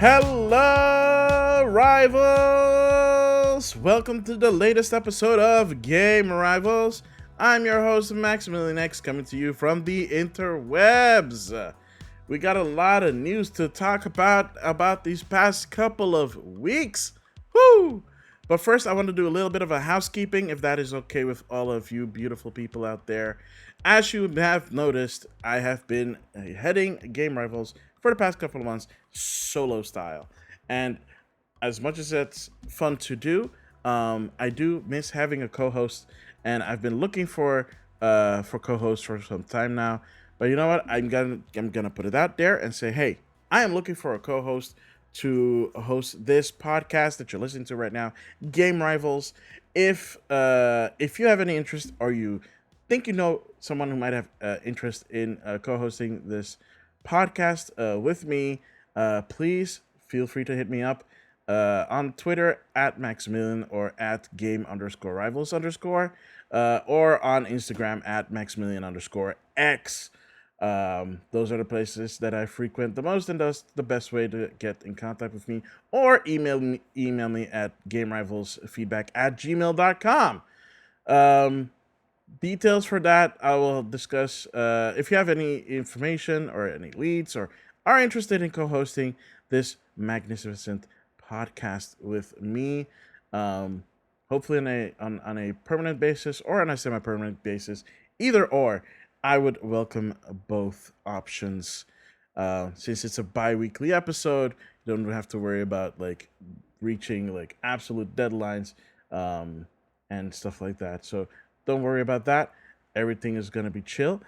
Hello, rivals! Welcome to the latest episode of Game Rivals. I'm your host, Maximilian X, coming to you from the interwebs. We got a lot of news to talk about these past couple of weeks. Woo! But first, I want to do a little bit of a housekeeping, if that is okay with all of you beautiful people out there. As you have noticed, I have been heading Game Rivals for the past couple of months solo style. And as much as it's fun to do, I do miss having a co-host, and I've been looking for co-hosts for some time now. But you know what? I'm gonna put it out there and say, hey, I am looking for a co-host to host this podcast that you're listening to right now, Game Rivals. If you have any interest, or you think you know someone who might have interest in co-hosting this podcast with me, please feel free to hit me up on Twitter at Maximilian or at game_rivals_, or on Instagram at Maximilian_X. Those are the places that I frequent the most, and that's the best way to get in contact with me. Or email me at gamerivalsfeedback@gmail.com. Details for that I will discuss. If you have any information or any leads, or are interested in co-hosting this magnificent podcast with me, hopefully on a permanent basis or on a semi-permanent basis, either or, I would welcome both options. Since it's a bi-weekly episode, you don't have to worry about like reaching like absolute deadlines and stuff like that. So don't worry about that. Everything is going to be chill.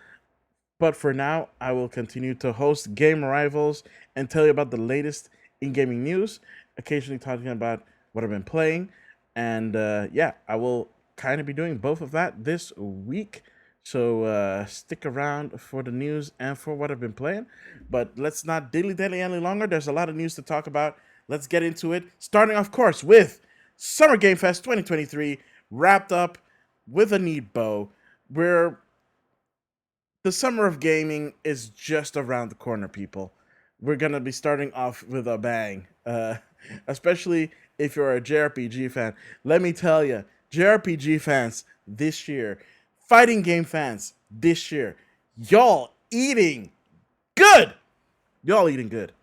But for now, I will continue to host Game Rivals and tell you about the latest in gaming news, occasionally talking about what I've been playing. And yeah, I will kind of be doing both of that this week. So stick around for the news and for what I've been playing. But let's not dilly-dally any longer. There's a lot of news to talk about. Let's get into it. Starting, of course, with Summer Game Fest 2023, wrapped up with a neat bow, where the summer of gaming is just around the corner, people. We're going to be starting off with a bang, especially if you're a JRPG fan. Let me tell you, JRPG fans this year, fighting game fans this year, y'all eating good. Y'all eating good.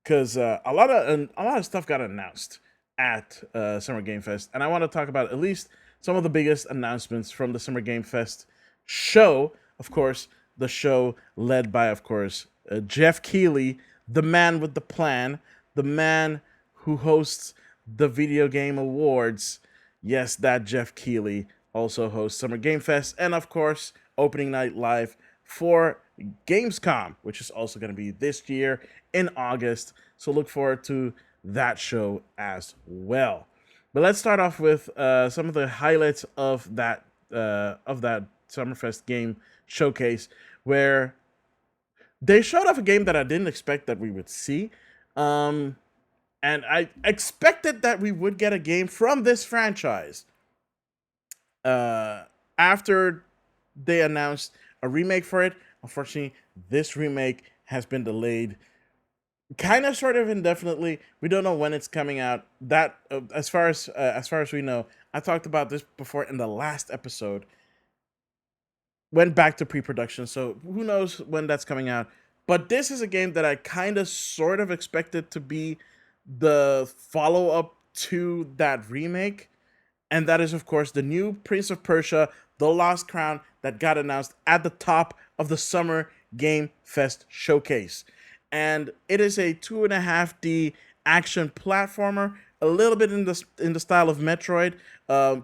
Because a lot of stuff got announced at Summer Game Fest, and I want to talk about at least some of the biggest announcements from the Summer Game Fest show. Of course, the show led by, of course, Jeff Keighley, the man with the plan, the man who hosts the Video Game Awards. Yes, that Jeff Keighley also hosts Summer Game Fest, and of course, opening night live for Gamescom, which is also going to be this year in August. So look forward to that show as well. But let's start off with some of the highlights of that Summerfest game showcase, where they showed off a game that I didn't expect that we would see. And I expected that we would get a game from this franchise. After they announced a remake for it, unfortunately, this remake has been delayed kind of sort of indefinitely. We don't know when it's coming out. That as far as we know, I talked about this before in the last episode. Went back to pre-production, so who knows when that's coming out. But this is a game that I kind of sort of expected to be the follow-up to that remake, and that is, of course, the new Prince of Persia: The Lost Crown that got announced at the top of the Summer Game Fest showcase. And it is a 2.5D action platformer, a little bit in the style of Metroid.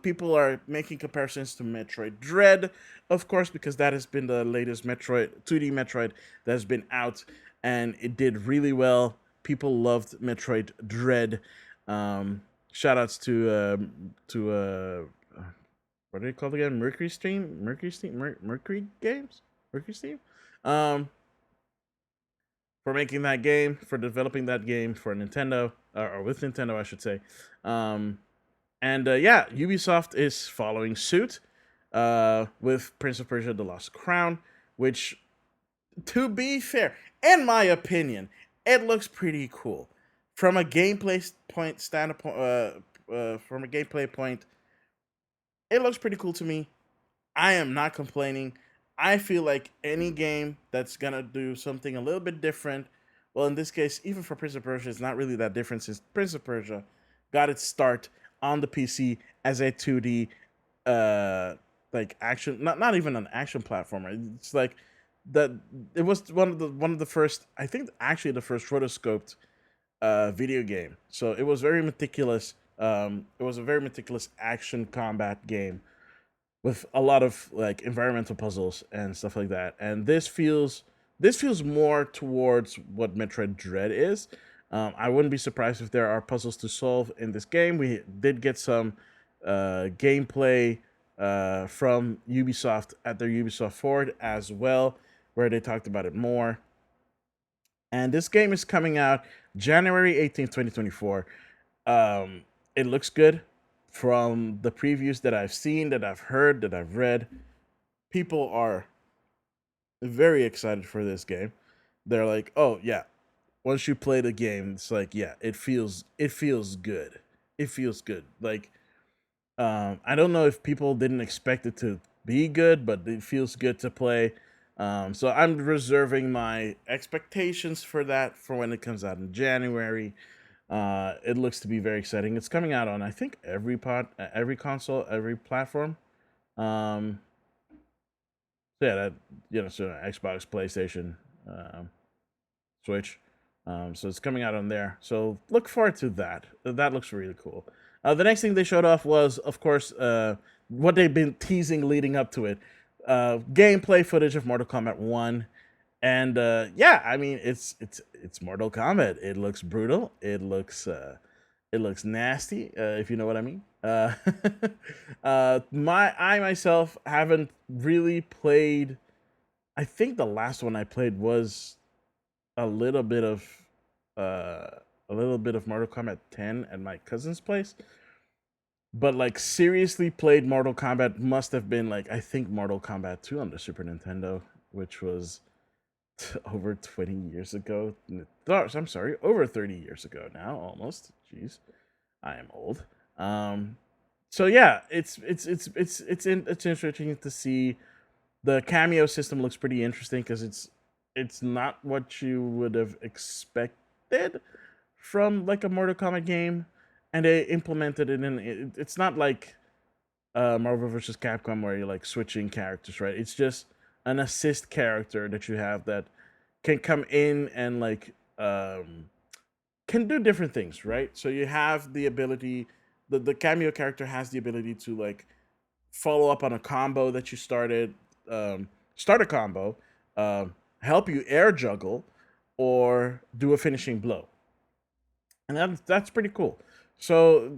People are making comparisons to Metroid Dread, of course, because that has been the latest Metroid 2D Metroid that has been out, and it did really well. People loved Metroid Dread. Shout outs to what are they called again? Mercury Games, Mercury Steam. For making that game, for developing that game for Nintendo, or with Nintendo, I should say. Yeah, Ubisoft is following suit with Prince of Persia: The Lost Crown, which, to be fair, in my opinion, It looks pretty cool from a gameplay point standpoint. From a gameplay point, it looks pretty cool to me. I am not complaining. I feel like any game that's gonna do something a little bit different, well, in this case, even for Prince of Persia, it's not really that different since Prince of Persia got its start on the PC as a 2D, uh, like action, not even an action platformer. It's like that. It was one of the first, I think, actually the first rotoscoped video game. So it was very meticulous. It was a very meticulous action combat game with a lot of like environmental puzzles and stuff like that. And this feels more towards what Metroid Dread is. I wouldn't be surprised if there are puzzles to solve in this game. We did get some gameplay from Ubisoft at their Ubisoft Forward as well, where they talked about it more. And this game is coming out January 18th, 2024. It looks good from the previews that I've seen, that I've heard, that I've read. People are very excited for this game. They're like, "Oh yeah, once you play the game, it's like, yeah, it feels good. It feels good." Like, I don't know if people didn't expect it to be good, but it feels good to play. So I'm reserving my expectations for that for when it comes out in January. It looks to be very exciting. It's coming out on, I think, every console, every platform. Um, so yeah, so Xbox, PlayStation, um, Switch. So it's coming out on there. So look forward to that. That looks really cool. The next thing they showed off was, of course, what they've been teasing leading up to it. Gameplay footage of Mortal Kombat 1. And yeah, I mean, it's Mortal Kombat. It looks brutal. It looks nasty, if you know what I mean. I myself haven't really played. I think the last one I played was a little bit of uh, a little bit of Mortal Kombat 10 at my cousin's place. But like seriously played Mortal Kombat must have been like, I think, Mortal Kombat 2 on the Super Nintendo, which was over 20 years ago. I'm sorry, over 30 years ago now, almost. Jeez, I am old. Um, so yeah, it's interesting to see. The cameo system looks pretty interesting because it's not what you would have expected from like a Mortal Kombat game, and they implemented it in. It's not like Marvel vs. Capcom where you're like switching characters, right? It's just an assist character that you have that can come in and like can do different things, right? So you have the ability. The cameo character has the ability to like follow up on a combo that you started, start a combo, help you air juggle, or do a finishing blow, and that's pretty cool. So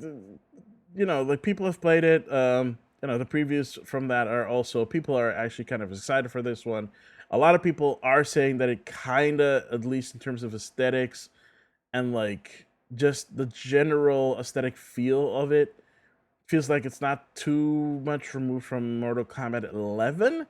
like people have played it. The previews from that are also, people are actually kind of excited for this one. A lot of people are saying that it kind of, at least in terms of aesthetics and like just the general aesthetic feel of it, feels like it's not too much removed from Mortal Kombat 11,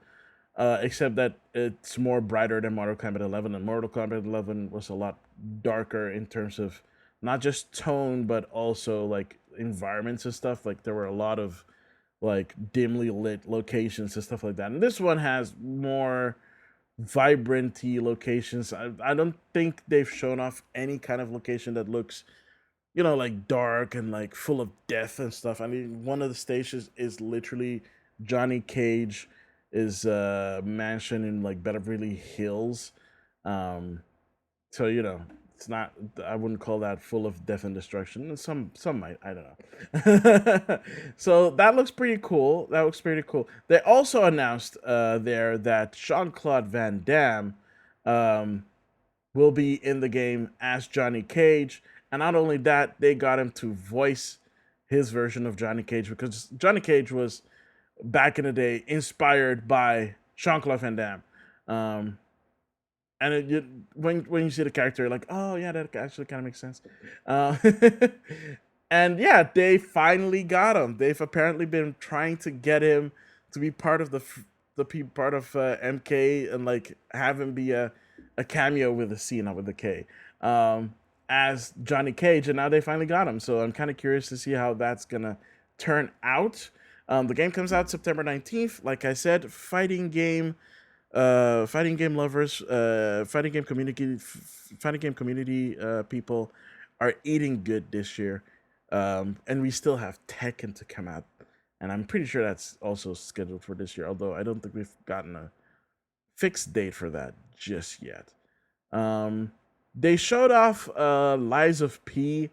except that it's more brighter than Mortal Kombat 11, and Mortal Kombat 11 was a lot darker in terms of not just tone but also like environments and stuff. Like there were a lot of like dimly lit locations and stuff like that. And this one has more vibranty locations. I don't think they've shown off any kind of location that looks, like dark and like full of death and stuff. I mean, one of the stations is literally Johnny Cage is mansion in like Beverly Hills. Um, so it's not. I wouldn't call that full of death and destruction. And some might. I don't know. So that looks pretty cool. That looks pretty cool. They also announced there that Jean Claude Van Damme um, will be in the game as Johnny Cage. And not only that, they got him to voice his version of Johnny Cage, because Johnny Cage was back in the day inspired by Jean Claude Van Damme. Um, and when you see the character, you're like, oh yeah, that actually kind of makes sense. Uh, and yeah, they finally got him. They've apparently been trying to get him to be part of part of MK, and like have him be a cameo with a C, not with a K. um, as Johnny Cage, and now they finally got him. So I'm kind of curious to see how that's gonna turn out. The game comes out September 19th. Like I said, fighting game lovers, fighting game community people are eating good this year, and we still have Tekken to come out, and I'm pretty sure that's also scheduled for this year. Although I don't think we've gotten a fixed date for that just yet. Um, they showed off Lies of P.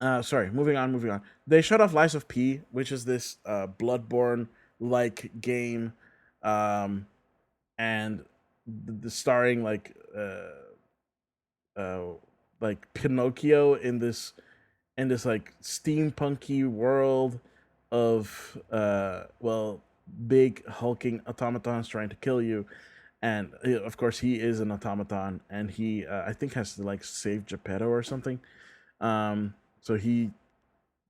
Sorry, moving on. They showed off Lies of P, which is this Bloodborne like game, um, and the starring uh like Pinocchio in this like steampunky world of big hulking automatons trying to kill you, and of course he is an automaton, and he I think has to like save Geppetto or something. So he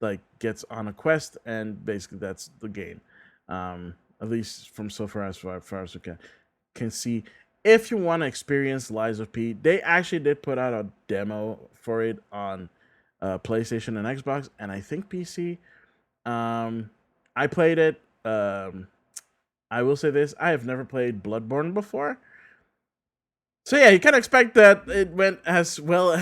like gets on a quest, and basically that's the game. At least from so far as we can see. If you want to experience Lies of P, they actually did put out a demo for it on PlayStation and Xbox, and I think PC. I played it. I will say this: I have never played Bloodborne before, so yeah, you can expect that it went as well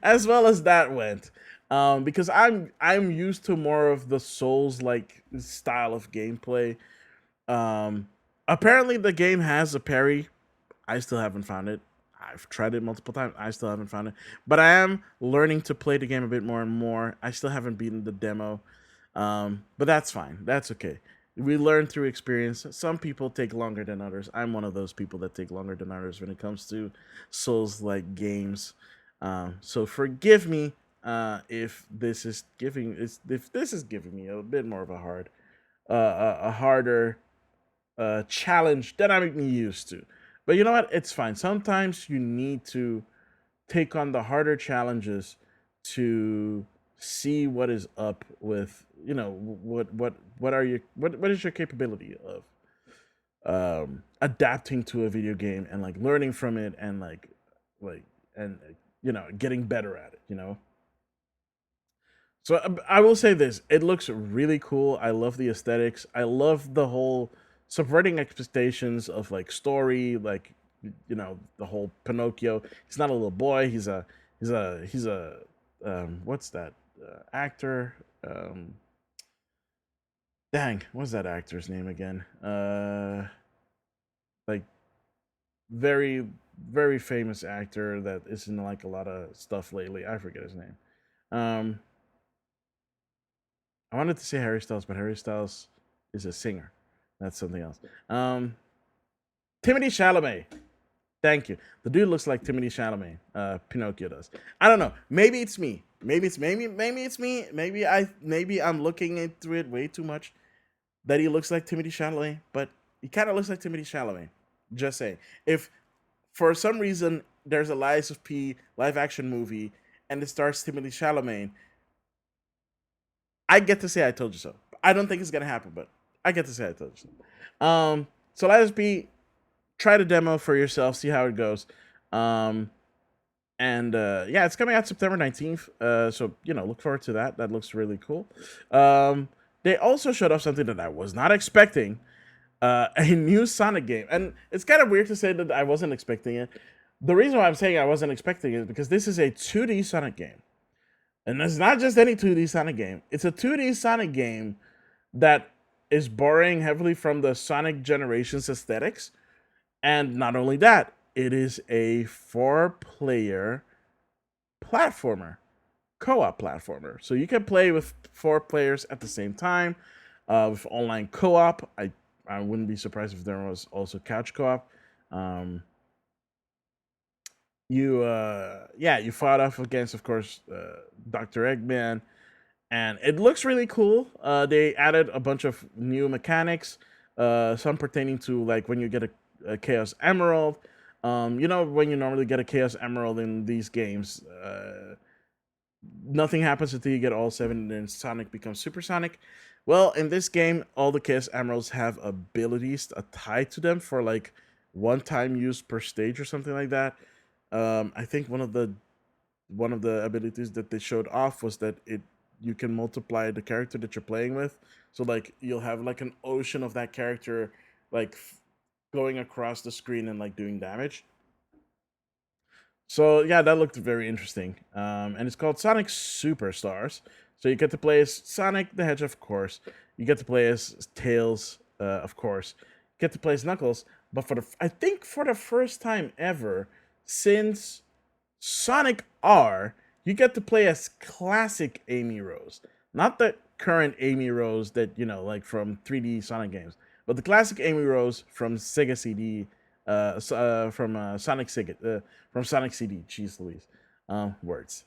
as well as that went. Because I'm used to more of the Souls like style of gameplay. Um, Apparently the game has a parry. I still haven't found it. I've tried it multiple times. I still haven't found it. But I am learning to play the game a bit more and more. I still haven't beaten the demo. But that's fine. That's okay. We learn through experience. Some people take longer than others. I'm one of those people that take longer than others when it comes to Souls like games. So forgive me if this is giving me a bit more of a a harder challenge that I'm used to. But you know what? It's fine. Sometimes you need to take on the harder challenges to see what is up with what is your capability of adapting to a video game and like learning from it and like and getting better at it. So I will say this: it looks really cool. I love the aesthetics. I love the whole subverting expectations of like story, like the whole Pinocchio. He's not a little boy. He's a what's that actor? Dang, what's that actor's name again? Like very very famous actor that is in like a lot of stuff lately. I forget his name. Um, I wanted to say Harry Styles, but Harry Styles is a singer. That's something else. Timothy Chalamet. Thank you. The dude looks like Timothy Chalamet. Pinocchio does. I don't know. Maybe it's me. Maybe it's me. Maybe I'm looking into it way too much. That he looks like Timothy Chalamet, but he kind of looks like Timothy Chalamet. Just saying. If for some reason there's a Lies of P live action movie and it stars Timothy Chalamet, I get to say I told you so. I don't think it's gonna happen, but I get to say I told you so. So let us be. Try the demo for yourself, see how it goes. And yeah, it's coming out September 19th. So look forward to that. That looks really cool. They also showed off something that I was not expecting. A new Sonic game, and it's kind of weird to say that I wasn't expecting it. The reason why I'm saying I wasn't expecting it is because this is a 2D Sonic game. And it's not just any 2D Sonic game. It's a 2D Sonic game that is borrowing heavily from the Sonic Generations aesthetics. And not only that, it is a 4-player platformer, co-op platformer. So you can play with 4 players at the same time with online co-op. I wouldn't be surprised if there was also couch co-op. You fought off against, of course, Dr. Eggman, and it looks really cool. They added a bunch of new mechanics, some pertaining to like when you get a Chaos Emerald. When you normally get a Chaos Emerald in these games, nothing happens until you get all 7, and then Sonic becomes Supersonic. Well, in this game, all the Chaos Emeralds have abilities tied to them for like one-time use per stage or something like that. I think one of the abilities that they showed off was that it you can multiply the character that you're playing with. So like you'll have like an ocean of that character like going across the screen and like doing damage. So yeah, that looked very interesting. And it's called Sonic Superstars. So you get to play as Sonic the Hedgehog, of course. You get to play as Tails, of course. You get to play as Knuckles, but I think for the first time ever since Sonic R, you get to play as classic Amy Rose, not the current Amy Rose that like from 3D Sonic games, but the classic Amy Rose from Sega CD, from Sonic Sega, from Sonic CD. Jeez Louise, words.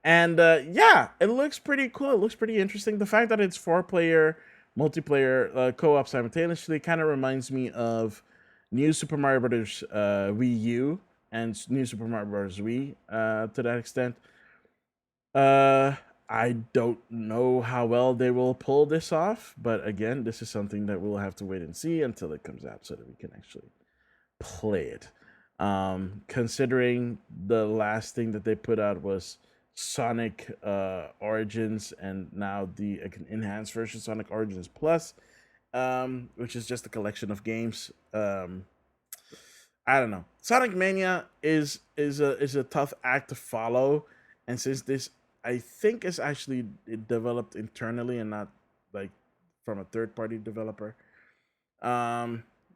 And yeah, it looks pretty cool. It looks pretty interesting. The fact that it's four-player multiplayer co-op simultaneously kind of reminds me of New Super Mario Brothers Wii U and New Super Mario Bros. Wii to that extent. Uh, I don't know how well they will pull this off, but again, this is something that we'll have to wait and see until it comes out so that we can actually play it. Considering the last thing that they put out was Sonic Origins, and now the enhanced version Sonic Origins Plus, which is just a collection of games. I don't know. Sonic Mania is a tough act to follow, and since this I think is actually developed internally and not like from a third party developer.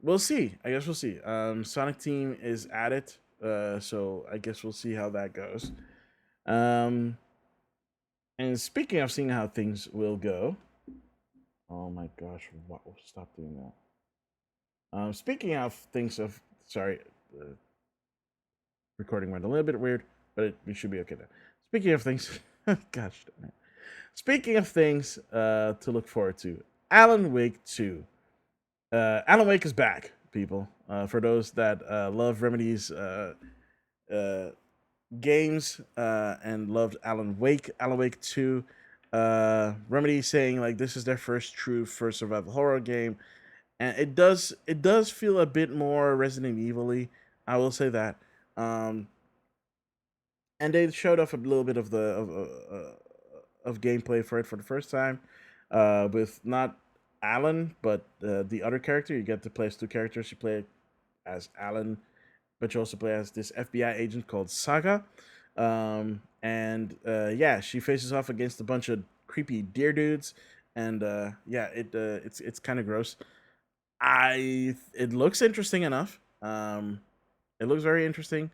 We'll see. I guess we'll see. Sonic Team is at it, so I guess we'll see how that goes. Um, and speaking of seeing how things will go, oh my gosh, what? Stop doing that. Speaking of things of sorry, uh, recording went a little bit weird, but we should be okay now. Speaking of things, gosh, damn it. Speaking of things to look forward to, Alan Wake 2. Alan Wake is back, people. For those that love Remedy's uh, games and loved Alan Wake 2, Remedy saying like this is their first survival horror game, and it does feel a bit more Resident Evil-y. I will say that. Um, and they showed off a little bit of gameplay for it for the first time, with not Alan but the other character. You get to play as two characters. You play as Alan, but you also play as this FBI agent called Saga. And yeah, she faces off against a bunch of creepy deer dudes, and yeah, it's kind of gross. It looks interesting enough. It looks very interesting.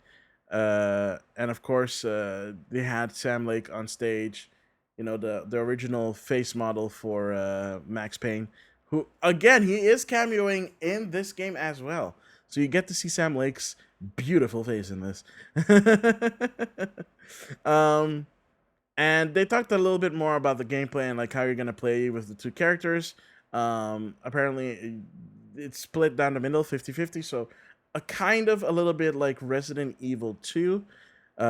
And of course, they had Sam Lake on stage, the original face model for Max Payne, who again he is cameoing in this game as well. So you get to see Sam Lake's beautiful face in this. um, and they talked a little bit more about the gameplay and like how you're gonna play with the two characters. Apparently, it's split down the middle, 50-50. So a kind of a little bit like Resident Evil 2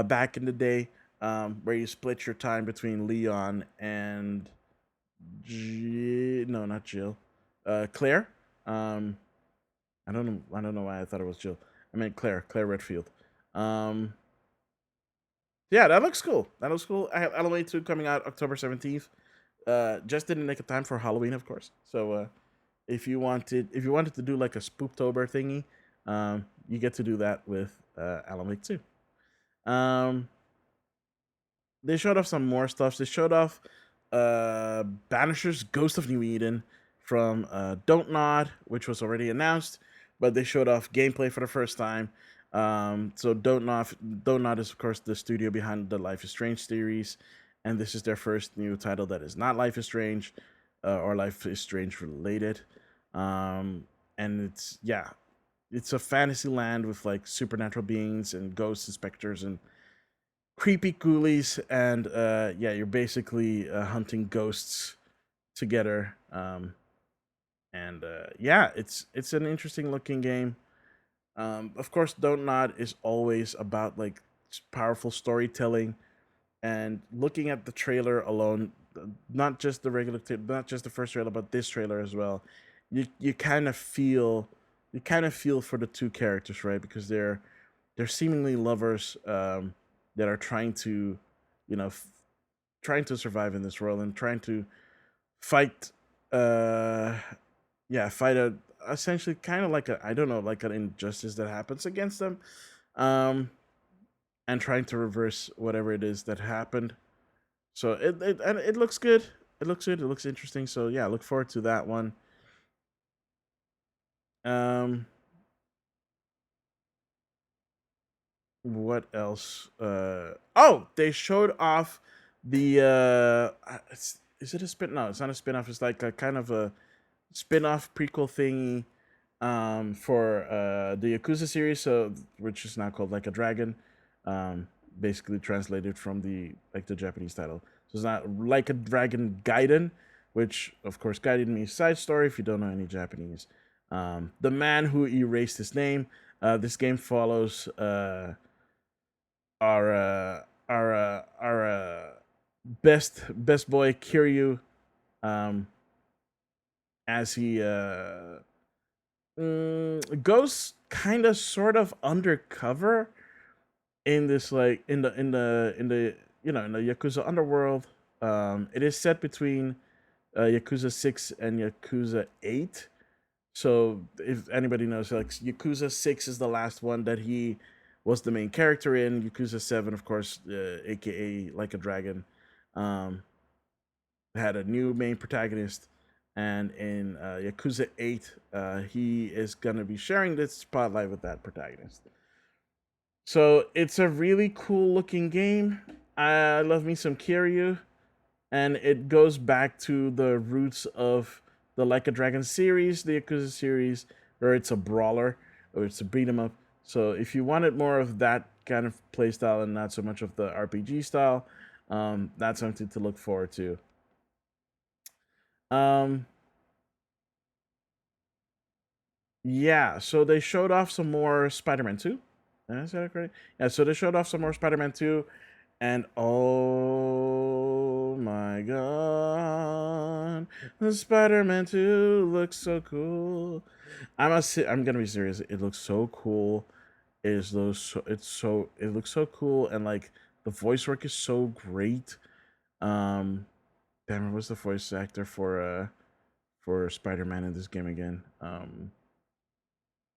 back in the day, where you split your time between Leon and no, not Jill, Claire. Um, I don't know why I thought it was Jill. I meant Claire Redfield. Um, yeah, that looks cool. That looks cool. I have Alan 2 coming out October 17th. Just didn't make a time for Halloween, of course. So if you wanted to do like a Spooptober thingy, you get to do that with Alan Wake 2. Um, they showed off some more stuff. They showed off Banisher's Ghost of New Eden from Don't Nod, which was already announced, but they showed off gameplay for the first time. So Don't Nod is of course the studio behind the Life is Strange series, and this is their first new title that is not Life is Strange or Life is Strange related. And it's a fantasy land with like supernatural beings and ghosts and specters and creepy ghoulies, and yeah, you're basically hunting ghosts together. And yeah, it's an interesting looking game. Of course, Don't Nod is always about like powerful storytelling, and looking at the trailer alone, not just the not just the first trailer, but this trailer as well, you kind of feel for the two characters, right? Because they're they're seemingly lovers that are trying to, you know, trying to survive in this world and trying to fight, uh, yeah, fight a essentially kind of like a I don't know like an injustice that happens against them, um, and trying to reverse whatever it is that happened. So it looks good. It looks good. It looks interesting. So yeah, look forward to that one. Um, what else? Oh, they showed off the is it a spin? No, it's not a spin off. It's like a kind of a spin off prequel thingy for the Yakuza series, so which is now called Like a Dragon, basically translated from the Japanese title. So it's not Like a Dragon Gaiden, which of course Gaiden means side story. If you don't know any Japanese, the man who erased his name. This game follows our best boy Kiryu, um, as he goes kind of sort of undercover in this like in the in the Yakuza underworld. It is set between Yakuza 6 and Yakuza 8. So if anybody knows, like Yakuza 6 is the last one that he was the main character in. Yakuza 7, of course, aka Like a Dragon, um, had a new main protagonist, and in Yakuza 8, he is gonna be sharing this spotlight with that protagonist. So it's a really cool looking game. I love me some Kiryu, and it goes back to the roots of the Like a Dragon series, the Yakuza series, where it's a brawler or it's a beat 'em up. So if you wanted more of that kind of playstyle and not so much of the RPG style, that's something to look forward to. Um, yeah, so they showed off some more Spider-Man 2. Did I say that correct? Yeah, so they showed off some more Spider-Man 2, and oh my god, the Spider-Man 2 looks so cool. I'm gonna be serious. It looks so cool. It looks so cool, and like the voice work is so great. Um, damn it, what's the voice actor for Spider-Man in this game again? Damn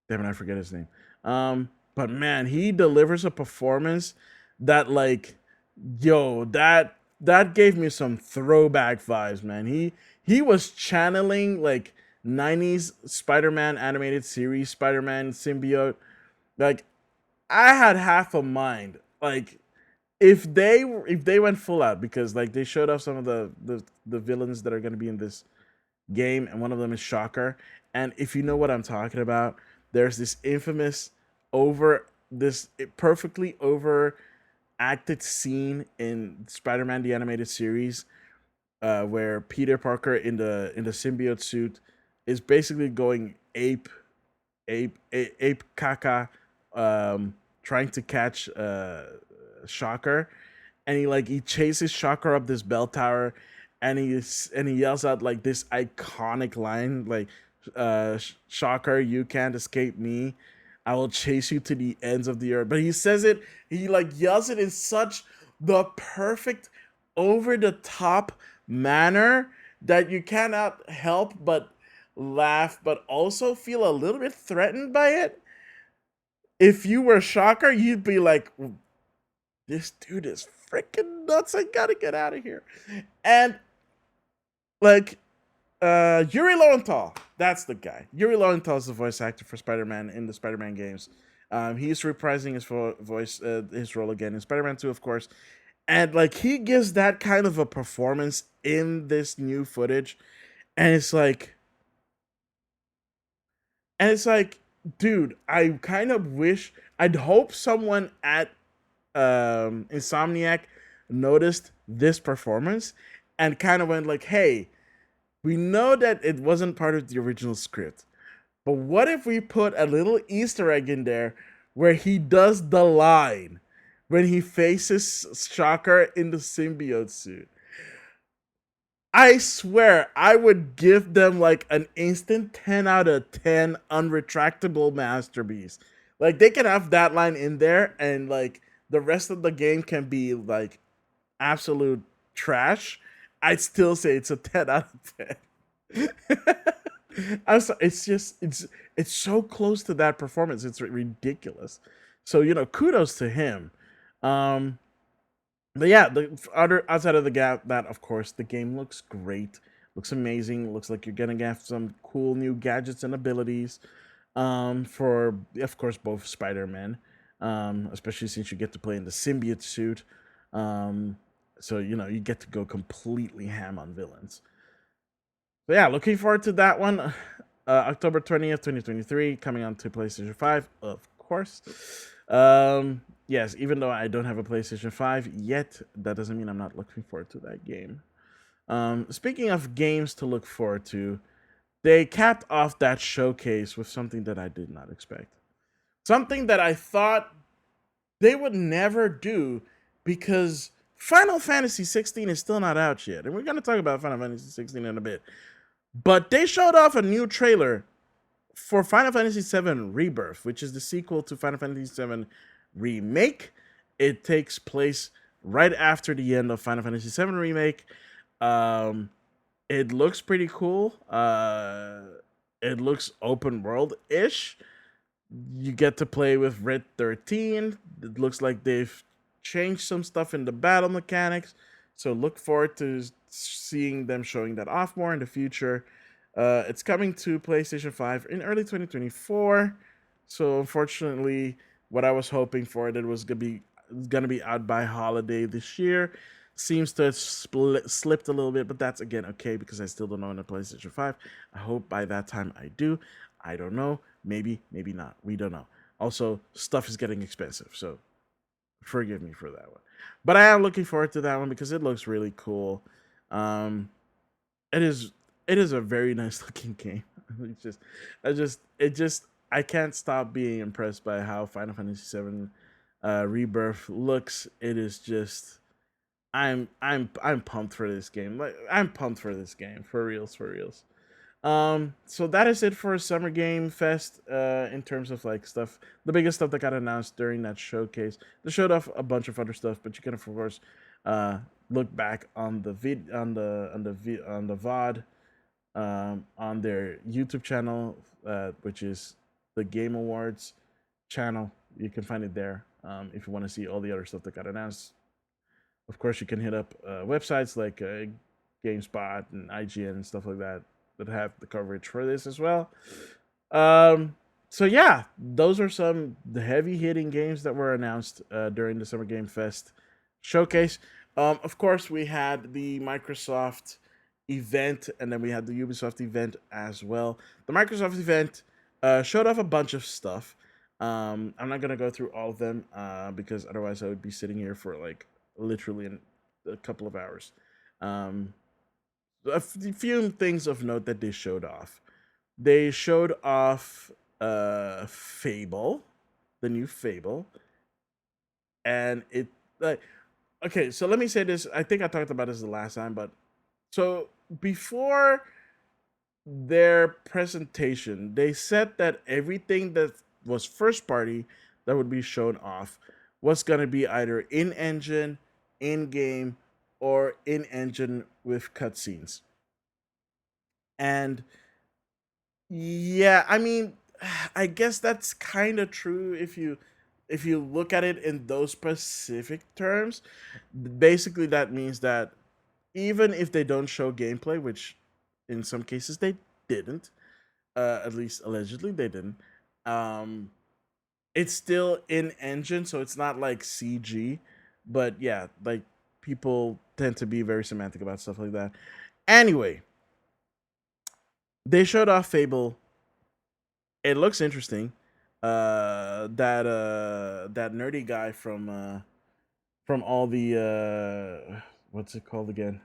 it, I forget his name. But man, he delivers a performance that like, yo, that gave me some throwback vibes, man. He was channeling like 90s Spider-Man animated series, Spider-Man symbiote. Like I had half a mind. Like if they went full out because like they showed off some of the villains that are going to be in this game, and one of them is Shocker. And if you know what I'm talking about, there's this infamous over this perfectly overacted scene in Spider-Man the animated series, where Peter Parker in the symbiote suit is basically going ape caca, trying to catch Shocker, and he chases Shocker up this bell tower, and he yells out like this iconic line like, Shocker, you can't escape me. I will chase you to the ends of the earth. But he says it, he like yells it in such the perfect over the top manner that you cannot help but laugh, but also feel a little bit threatened by it. If you were Shocker, you'd be like, this dude is freaking nuts. I gotta get out of here. And like Yuri Lowenthal, that's the guy. Yuri Lowenthal is the voice actor for Spider-Man in the Spider-Man games. He's reprising his voice, his role again in Spider-Man 2, of course. And like he gives that kind of a performance in this new footage, and it's like, dude, I kind of wish, I'd hope someone at Insomniac noticed this performance and kind of went like, "Hey, we know that it wasn't part of the original script, but what if we put a little Easter egg in there where he does the line when he faces Shocker in the symbiote suit?" I swear I would give them like an instant 10 out of 10 unretractable masterpiece. Like they can have that line in there, and like the rest of the game can be like absolute trash. I'd still say it's a 10 out of 10. It's just it's so close to that performance. It's ridiculous. So kudos to him. Um, but yeah, the other outside of the gap, that of course the game looks great, looks amazing, looks like you're gonna get some cool new gadgets and abilities. For of course both Spider-Man, especially since you get to play in the symbiote suit. Um, so you get to go completely ham on villains. So yeah, looking forward to that one. October 20th, 2023, coming on to PlayStation 5, of course. Yes, even though I don't have a PlayStation 5 yet, that doesn't mean I'm not looking forward to that game. Speaking of games to look forward to, they capped off that showcase with something that I did not expect. Something that I thought they would never do because Final Fantasy 16 is still not out yet. And we're going to talk about Final Fantasy 16 in a bit. But they showed off a new trailer for Final Fantasy VII Rebirth, which is the sequel to Final Fantasy VII Remake. It takes place right after the end of Final Fantasy VII Remake. Um, it looks pretty cool. It looks open world ish. You get to play with Red 13. It looks like they've changed some stuff in the battle mechanics. So look forward to seeing them showing that off more in the future. It's coming to PlayStation 5 in early 2024. So unfortunately, what I was hoping for that it was gonna be out by holiday this year seems to have slipped a little bit, but that's again okay because I still don't know in the PlayStation 5. I hope by that time I do. I don't know. Maybe, maybe not. We don't know. Also, stuff is getting expensive, so forgive me for that one. But I am looking forward to that one because it looks really cool. Um, it is it is a very nice looking game. It's just I can't stop being impressed by how Final Fantasy VII Rebirth looks. It is just I'm pumped for this game. Like I'm pumped for this game for reals, for reals. So that is it for Summer Game Fest. In terms of like stuff, the biggest stuff that got announced during that showcase. They showed off a bunch of other stuff, but you can of course uh look back on the on the VOD on their YouTube channel, which is the Game Awards channel. You can find it there. If you want to see all the other stuff that got announced, of course you can hit up websites like GameSpot and IGN and stuff like that that have the coverage for this as well. Um, so yeah, those are some the heavy hitting games that were announced during the Summer Game Fest showcase. Of course, we had the Microsoft event, and then we had the Ubisoft event as well. The Microsoft event showed off a bunch of stuff. I'm not gonna go through all of them because otherwise I would be sitting here for like literally a couple of hours. Um, a few things of note that they showed off. They showed off Fable, the new Fable, and it like okay. So let me say this. I think I talked about this the last time, but so before their presentation, they said that everything that was first party that would be shown off was going to be either in engine, in game, or in engine with cutscenes. And yeah, I mean, I guess that's kind of true if you look at it in those specific terms. Basically, that means that even if they don't show gameplay, which in some cases they didn't, at least allegedly they didn't. Um, it's still in engine, so it's not like CG. But yeah, like people tend to be very semantic about stuff like that. Anyway, they showed off Fable. It looks interesting. That nerdy guy from all the what's it called again?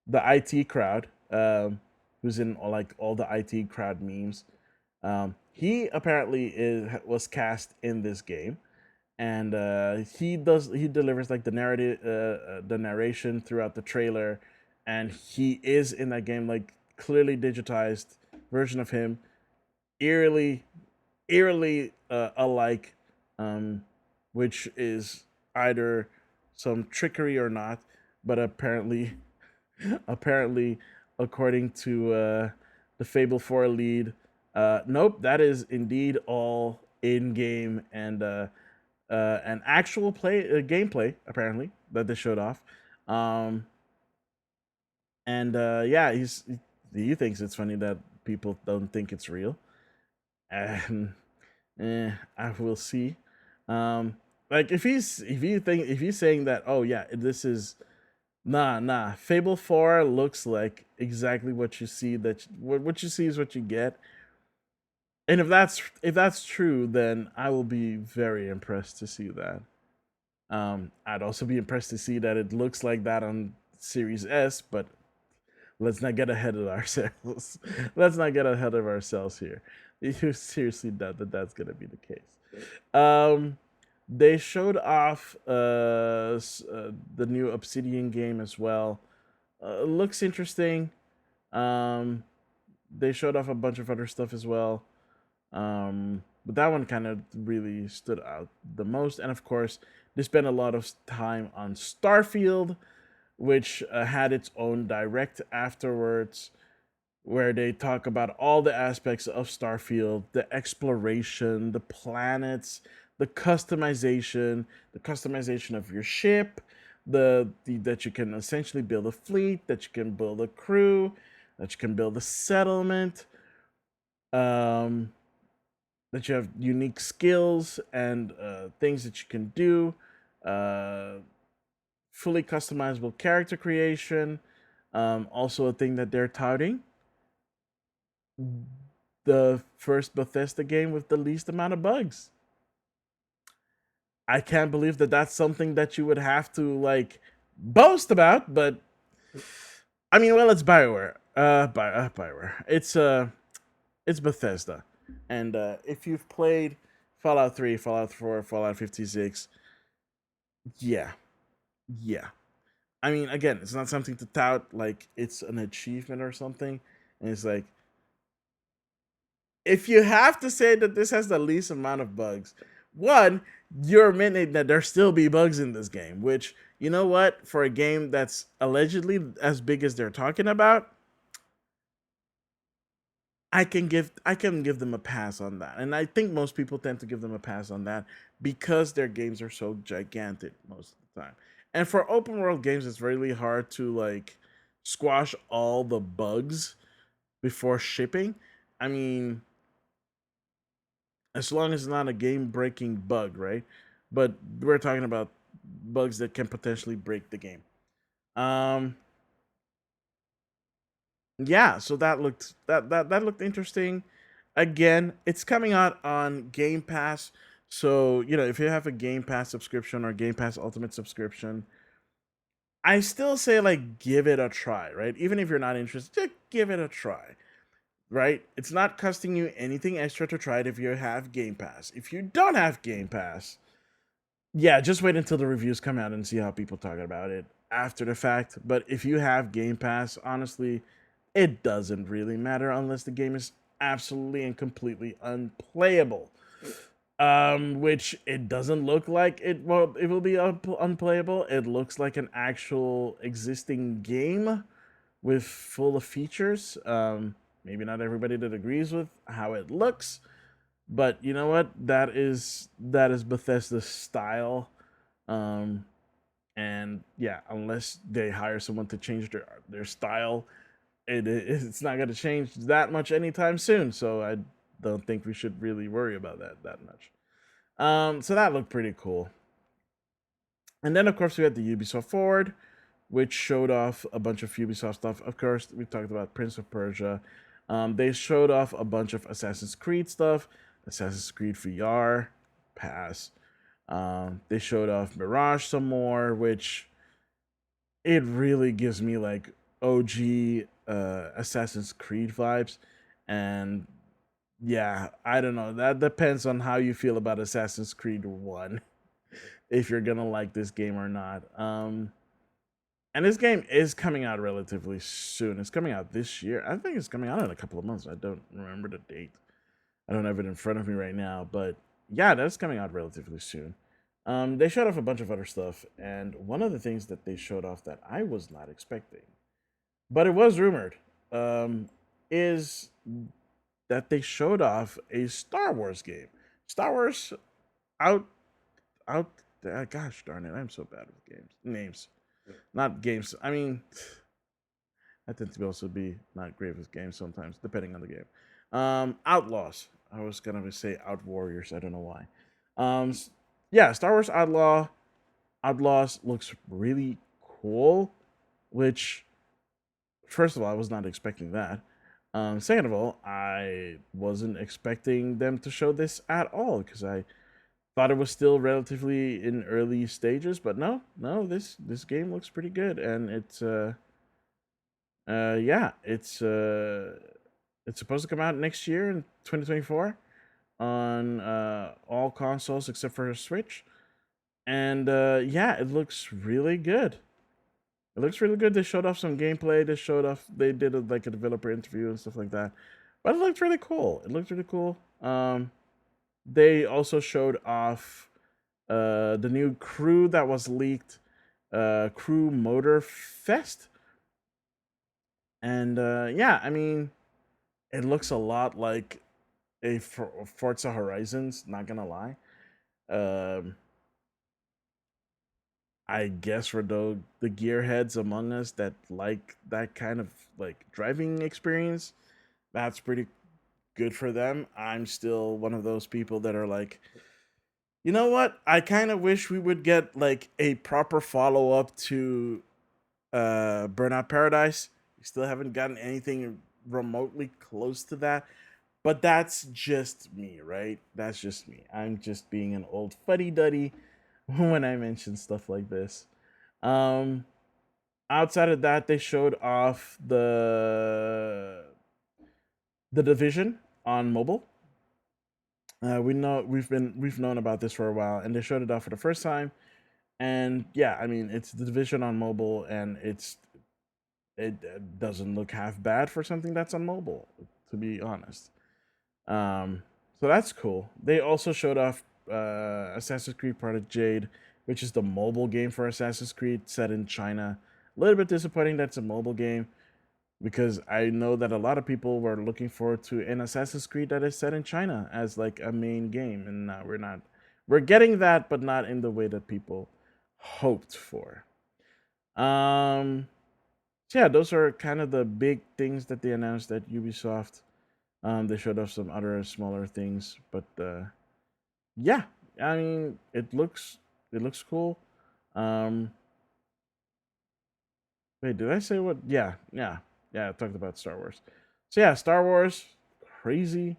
The IT crowd, who's in like all the IT crowd memes. He apparently was cast in this game, and he delivers like the narration throughout the trailer, and he is in that game like clearly digitized version of him, eerily. eerily alike, um, which is either some trickery or not. But apparently, apparently, according to the Fable 4 lead, nope, that is indeed all in game and actual play gameplay apparently that they showed off. Um, and yeah, he thinks it's funny that people don't think it's real, and I will see. Um, like if he's saying that, oh yeah, this is nah. Fable 4 looks like exactly what you see. What you see is what you get. And if that's true, then I will be very impressed to see that. I'd also be impressed to see that it looks like that on Series S, but let's not get ahead of ourselves. Let's not get ahead of ourselves here. You seriously doubt that that's gonna be the case. Um, they showed off the new Obsidian game as well. Looks interesting. Um, they showed off a bunch of other stuff as well. But that one kind of really stood out the most. And of course, they spent a lot of time on Starfield, which had its own direct afterwards, where they talk about all the aspects of Starfield, the exploration, the planets, the customization of your ship, the that you can essentially build a fleet, that you can build a crew, that you can build a settlement, um, that you have unique skills and things that you can do, uh, fully customizable character creation. Also, a thing that they're touting, the first Bethesda game with the least amount of bugs. I can't believe that that's something that you would have to like boast about, but I mean, well, it's Bioware. Bioware. It's Bethesda, and if you've played Fallout 3, Fallout 4, Fallout 56, yeah, yeah. I mean, again, it's not something to tout like it's an achievement or something. And it's like, if you have to say that this has the least amount of bugs, one, you're admitting that there still be bugs in this game, which, you know what, for a game that's allegedly as big as they're talking about, I can give them a pass on that. And I think most people tend to give them a pass on that because their games are so gigantic most of the time. And for open world games, it's really hard to like squash all the bugs before shipping. I mean, as long as it's not a game breaking bug, right? But we're talking about bugs that can potentially break the game. Um, yeah, so that looked interesting. Again, it's coming out on Game Pass. So, if you have a Game Pass subscription or Game Pass Ultimate subscription, I still say like give it a try, right? Even if you're not interested, just give it a try, right? It's not costing you anything extra to try it if you have Game Pass. If you don't have Game Pass, yeah, just wait until the reviews come out and see how people talk about it after the fact. But if you have Game Pass, honestly, it doesn't really matter unless the game is absolutely and completely unplayable. Which it doesn't look like it. Well, it will be unplayable. It looks like an actual existing game with full of features. Maybe not everybody that agrees with how it looks, but you know what? That is Bethesda's style. Um, and yeah, unless they hire someone to change their style, it's not going to change that much anytime soon. So I don't think we should really worry about that much. So that looked pretty cool. And then of course we had the Ubisoft Forward, which showed off a bunch of Ubisoft stuff. Of course, we talked about Prince of Persia. They showed off a bunch of Assassin's Creed stuff, Assassin's Creed VR, pass. They showed off Mirage some more, which it really gives me like OG Assassin's Creed vibes. And yeah, I don't know. That depends on how you feel about Assassin's Creed 1, if you're gonna like this game or not. And this game is coming out relatively soon. It's coming out this year. I think it's coming out in a couple of months. I don't remember the date. I don't have it in front of me right now, but yeah, that's coming out relatively soon. They showed off a bunch of other stuff, and one of the things that they showed off that I was not expecting, but it was rumored, um, is that they showed off a Star Wars game. Star Wars out out. Gosh darn it, I'm so bad with games names, not games. I mean, I tend to also be not great with games sometimes, depending on the game. Outlaws. I was gonna say Out Warriors. I don't know why. Um, yeah, Star Wars Outlaws looks really cool. Which, first of all, I was not expecting that. Second of all, I wasn't expecting them to show this at all because I thought it was still relatively in early stages. But no, no, this game looks pretty good, and yeah, it's supposed to come out next year in 2024 on all consoles except for Switch. And yeah, it looks really good. It looks really good. They showed off some gameplay. They showed off. They did like a developer interview and stuff like that. But it looked really cool. It looked really cool. They also showed off the new crew that was leaked, Crew Motor Fest, and yeah, I mean, it looks a lot like a Forza Horizons. Not gonna lie. Um, I guess for the gearheads among us that like that kind of like driving experience, that's pretty good for them. I'm still one of those people that are like, you know what? I kind of wish we would get like a proper follow up to Burnout Paradise. We still haven't gotten anything remotely close to that. But that's just me, right? That's just me. I'm just being an old fuddy duddy when I mention stuff like this. Um, Outside of that, they showed off the division on mobile. We've known about this for a while, and they showed it off for the first time. And yeah, I mean it's the division on mobile, and it doesn't look half bad for something that's on mobile, to be honest. Um, so that's cool. They also showed off Assassin's Creed Project Jade, which is the mobile game for Assassin's Creed set in China. A little bit disappointing that's a mobile game because I know that a lot of people were looking forward to an Assassin's Creed that is set in China as like a main game, and we're not. We're getting that, but not in the way that people hoped for. Um, so yeah, those are kind of the big things that they announced at Ubisoft. They showed off some other smaller things, but yeah, I mean, it looks cool. Um, Wait, did I say what? Yeah, yeah, yeah. I talked about Star Wars. So yeah, Star Wars, crazy.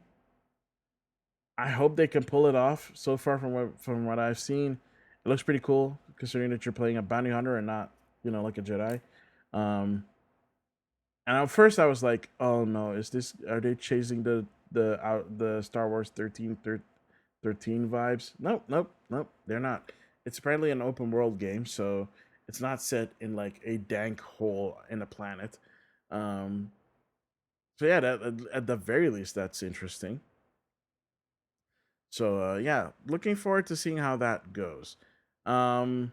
I hope they can pull it off. So far from what I've seen, it looks pretty cool considering that you're playing a bounty hunter and not like a Jedi. Um, and at first I was like, oh no, are they chasing the Star Wars 13 vibes? Nope, nope, nope. They're not. It's apparently an open world game, so it's not set in like a dank hole in a planet. Um, so yeah, that at the very least that's interesting. So yeah, looking forward to seeing how that goes. Um,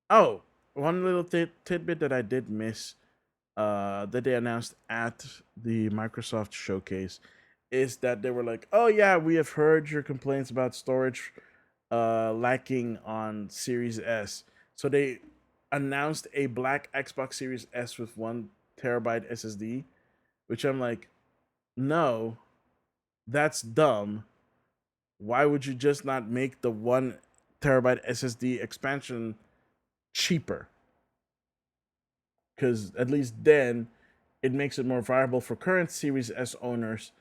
oh, one little tidbit that I did miss that they announced at the Microsoft showcase is that they were like, "Oh yeah, we have heard your complaints about storage lacking on Series S." So they announced a black Xbox Series S with 1 terabyte SSD, which I'm like, no, that's dumb. Why would you just not make the 1 terabyte SSD expansion cheaper? Because at least then it makes it more viable for current Series S owners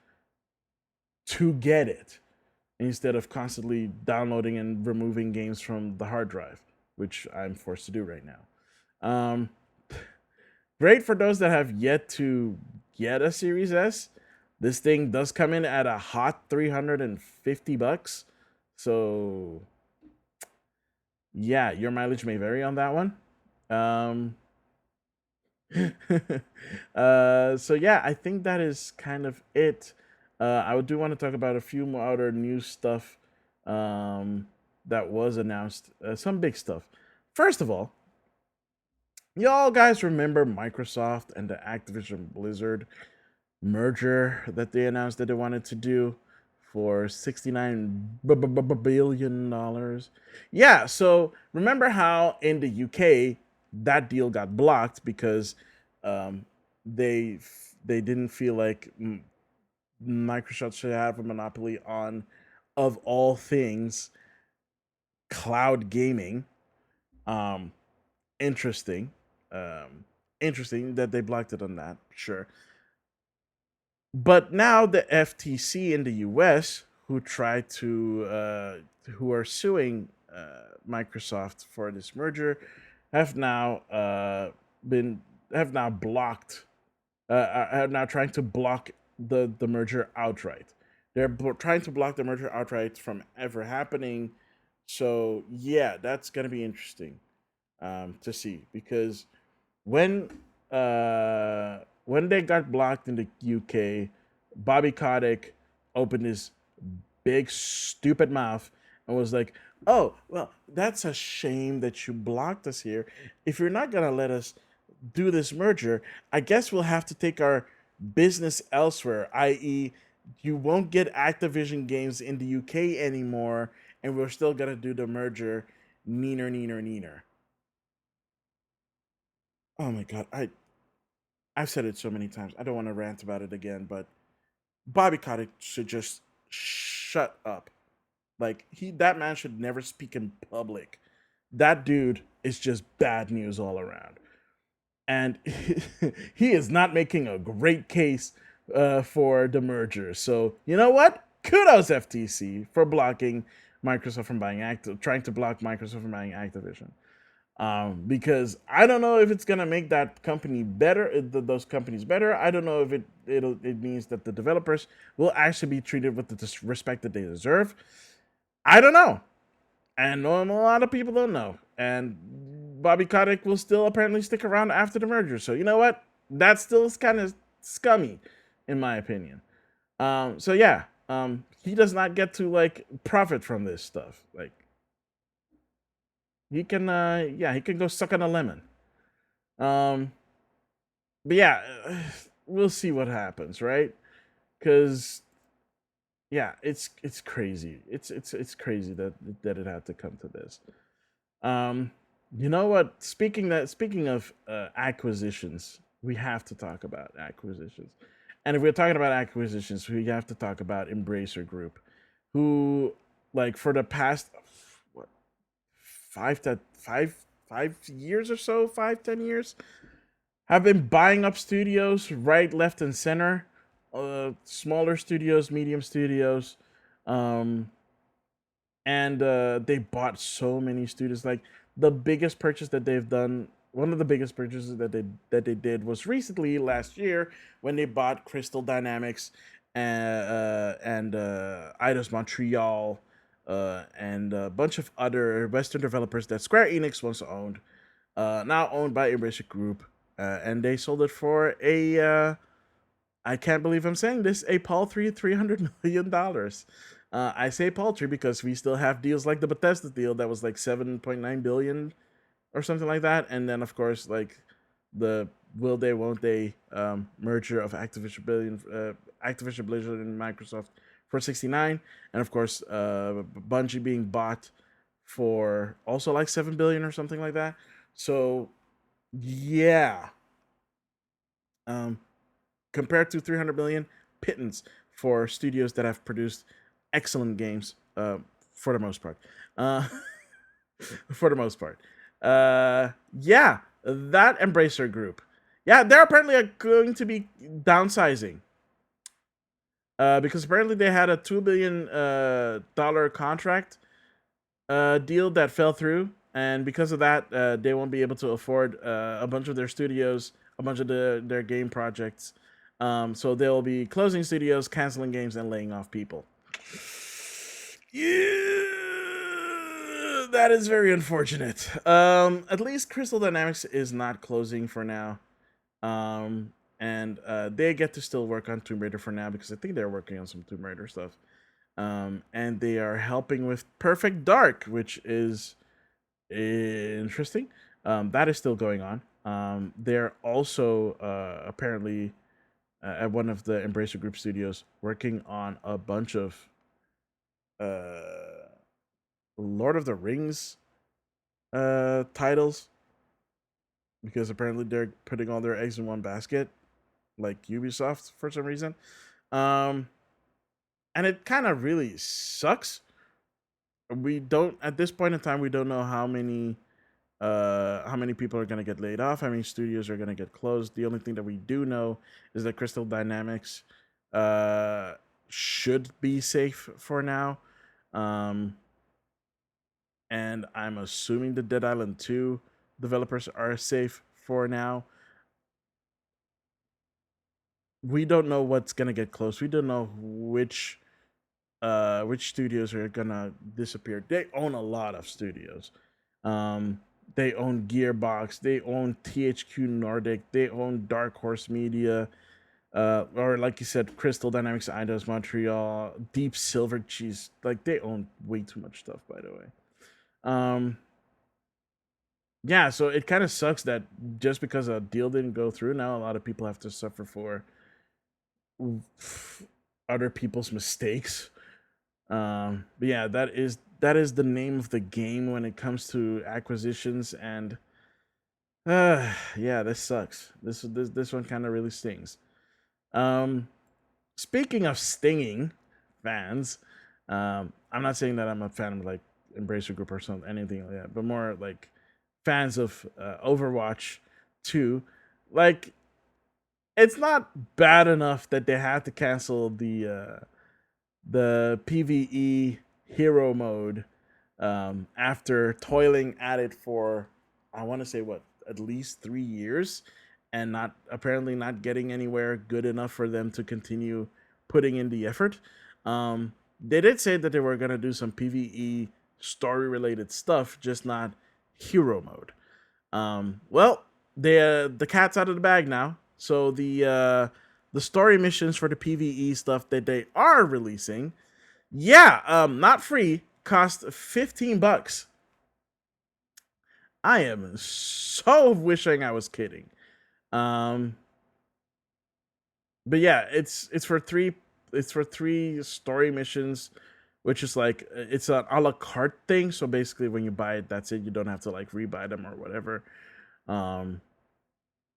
to get it instead of constantly downloading and removing games from the hard drive, which I'm forced to do right now. Great for those that have yet to get a Series S. This thing does come in at a hot $350. So yeah, your mileage may vary on that one. Um, so yeah, I think that is kind of it. I do want to talk about a few more other new stuff um, that was announced. Some big stuff. First of all, y'all guys remember Microsoft and the Activision Blizzard merger that they announced that they wanted to do for $69 billion. Yeah, so remember how in the UK that deal got blocked because um, they didn't feel like Microsoft should have a monopoly on, of all things, cloud gaming. Um, interesting, um, interesting that they blocked it on that. Sure, but now the FTC in the U.S. who are suing Microsoft for this merger have now been have now blocked are now trying to block the merger outright. They're trying to block the merger outright from ever happening. So yeah, that's gonna be interesting to see because when when they got blocked in the UK, Bobby Kotick opened his big stupid mouth and was like, "Oh, well, that's a shame that you blocked us here. If you're not gonna let us do this merger, I guess we'll have to take our business elsewhere, i.e., you won't get Activision games in the UK anymore, and we're still gonna do the merger. Neener, neener, neener." Oh my god, I've said it so many times. I don't want to rant about it again, but Bobby Kotick should just shut up. Like that man should never speak in public. That dude is just bad news all around, and he is not making a great case for the merger. So you know what? Kudos FTC for blocking Microsoft from buying trying to block Microsoft from buying Activision. Because I don't know if it's gonna make that company better, those companies better. I don't know if it means that the developers will actually be treated with the respect that they deserve. I don't know, and a lot of people don't know. And Bobby Kotick will still apparently stick around after the merger. So you know what? That still is kind of scummy, in my opinion. So yeah, he does not get to like profit from this stuff. Like he can, yeah, he can go suck on a lemon. Um, but yeah, we'll see what happens, right? Because yeah, it's crazy. It's crazy that it had to come to this. Um, you know what? Speaking of acquisitions, we have to talk about acquisitions. And if we're talking about acquisitions, we have to talk about Embracer Group, who like for the past what 5 years or so, 5-10 years, have been buying up studios right, left, and center. Smaller studios, medium studios, um, and they bought so many studios. Like the biggest purchase that they've done, one of the biggest purchases that they did was recently last year when they bought Crystal Dynamics and Eidos Montreal and a bunch of other Western developers that Square Enix once owned, now owned by Embracer Group, and they sold it for a I can't believe I'm saying this, a paltry $300 million. I say paltry because we still have deals like the Bethesda deal that was like 7.9 billion or something like that, and then of course like the will they won't they merger of Activision Blizzard and Microsoft for 69, and of course Bungie being bought for also like 7 billion or something like that. So yeah, um, compared to 300 million, pittance for studios that have produced excellent games for the most part. Uh, for the most part. Yeah, that Embracer Group. Yeah, they're apparently going to be downsizing. Because apparently they had a $2 billion dollar contract deal that fell through, and because of that, they won't be able to afford a bunch of their studios, a bunch of their game projects. So they'll be closing studios, canceling games, and laying off people. Yeah, that is very unfortunate. At least Crystal Dynamics is not closing for now. and they get to still work on Tomb Raider for now because I think they're working on some Tomb Raider stuff. And they are helping with Perfect Dark, which is interesting. That is still going on. They're also apparently at one of the Embracer Group studios working on a bunch of uh, Lord of the Rings titles because apparently they're putting all their eggs in one basket, like Ubisoft for some reason. Um, and it kind of really sucks. We don't at this point in time we don't know how many people are going to get laid off, how many studios are going to get closed. The only thing that we do know is that Crystal Dynamics uh, should be safe for now. Um, and I'm assuming the Dead Island 2 developers are safe for now. We don't know what's going to get closed. We don't know which studios are going to disappear. They own a lot of studios. Um, they own Gearbox, they own THQ Nordic, they own Dark Horse Media, or like you said, Crystal Dynamics, Eidos Montreal, Deep Silver Cheese. Like they own way too much stuff, by the way. Um, yeah, so it kind of sucks that just because a deal didn't go through, now a lot of people have to suffer for other people's mistakes. But yeah, that is the name of the game when it comes to acquisitions, and yeah, this sucks. This one kind of really stings. Um, Speaking of stinging fans, I'm not saying that I'm a fan of like Embracer Group or something, anything like that, but more like fans of Overwatch 2. Like, it's not bad enough that they had to cancel the PVE hero mode after toiling at it for I want to say what at least 3 years and not apparently not getting anywhere good enough for them to continue putting in the effort. They did say that they were gonna do some PVE story related stuff, just not hero mode. Well, the cat's out of the bag now. So the story missions for the PVE stuff that they are releasing, yeah, not free, cost $15. I am so wishing I was kidding. Um, but yeah, it's for three story missions, which is like it's an a la carte thing. So basically, when you buy it, that's it. You don't have to like rebuy them or whatever. Um,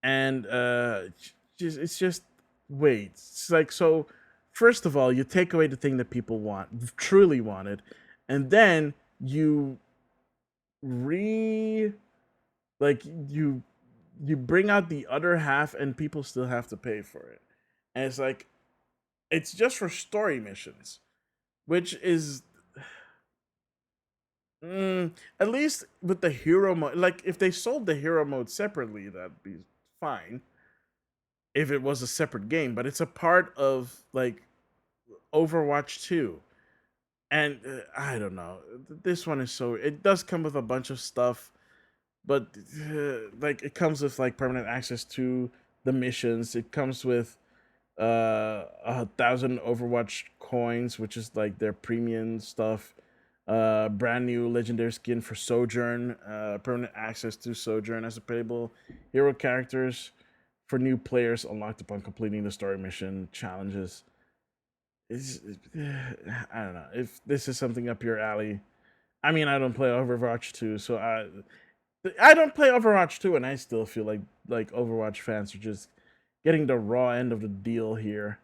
and it's just wait. It's like so. First of all, you take away the thing that people truly wanted, and then you re like you bring out the other half, and people still have to pay for it. And it's like it's just for story missions, which is at least with the hero mode. Like if they sold the hero mode separately, that'd be fine if it was a separate game, but it's a part of like Overwatch 2. And I don't know. This one is so it does come with a bunch of stuff, but like it comes with like permanent access to the missions. It comes with 1,000 Overwatch coins, which is like their premium stuff. Brand new legendary skin for Sojourn, permanent access to Sojourn as a playable hero characters for new players unlocked upon completing the story mission challenges. It's, I don't know if this is something up your alley. I mean, I don't play Overwatch 2, so I don't play Overwatch 2, and I still feel like Overwatch fans are just getting the raw end of the deal here.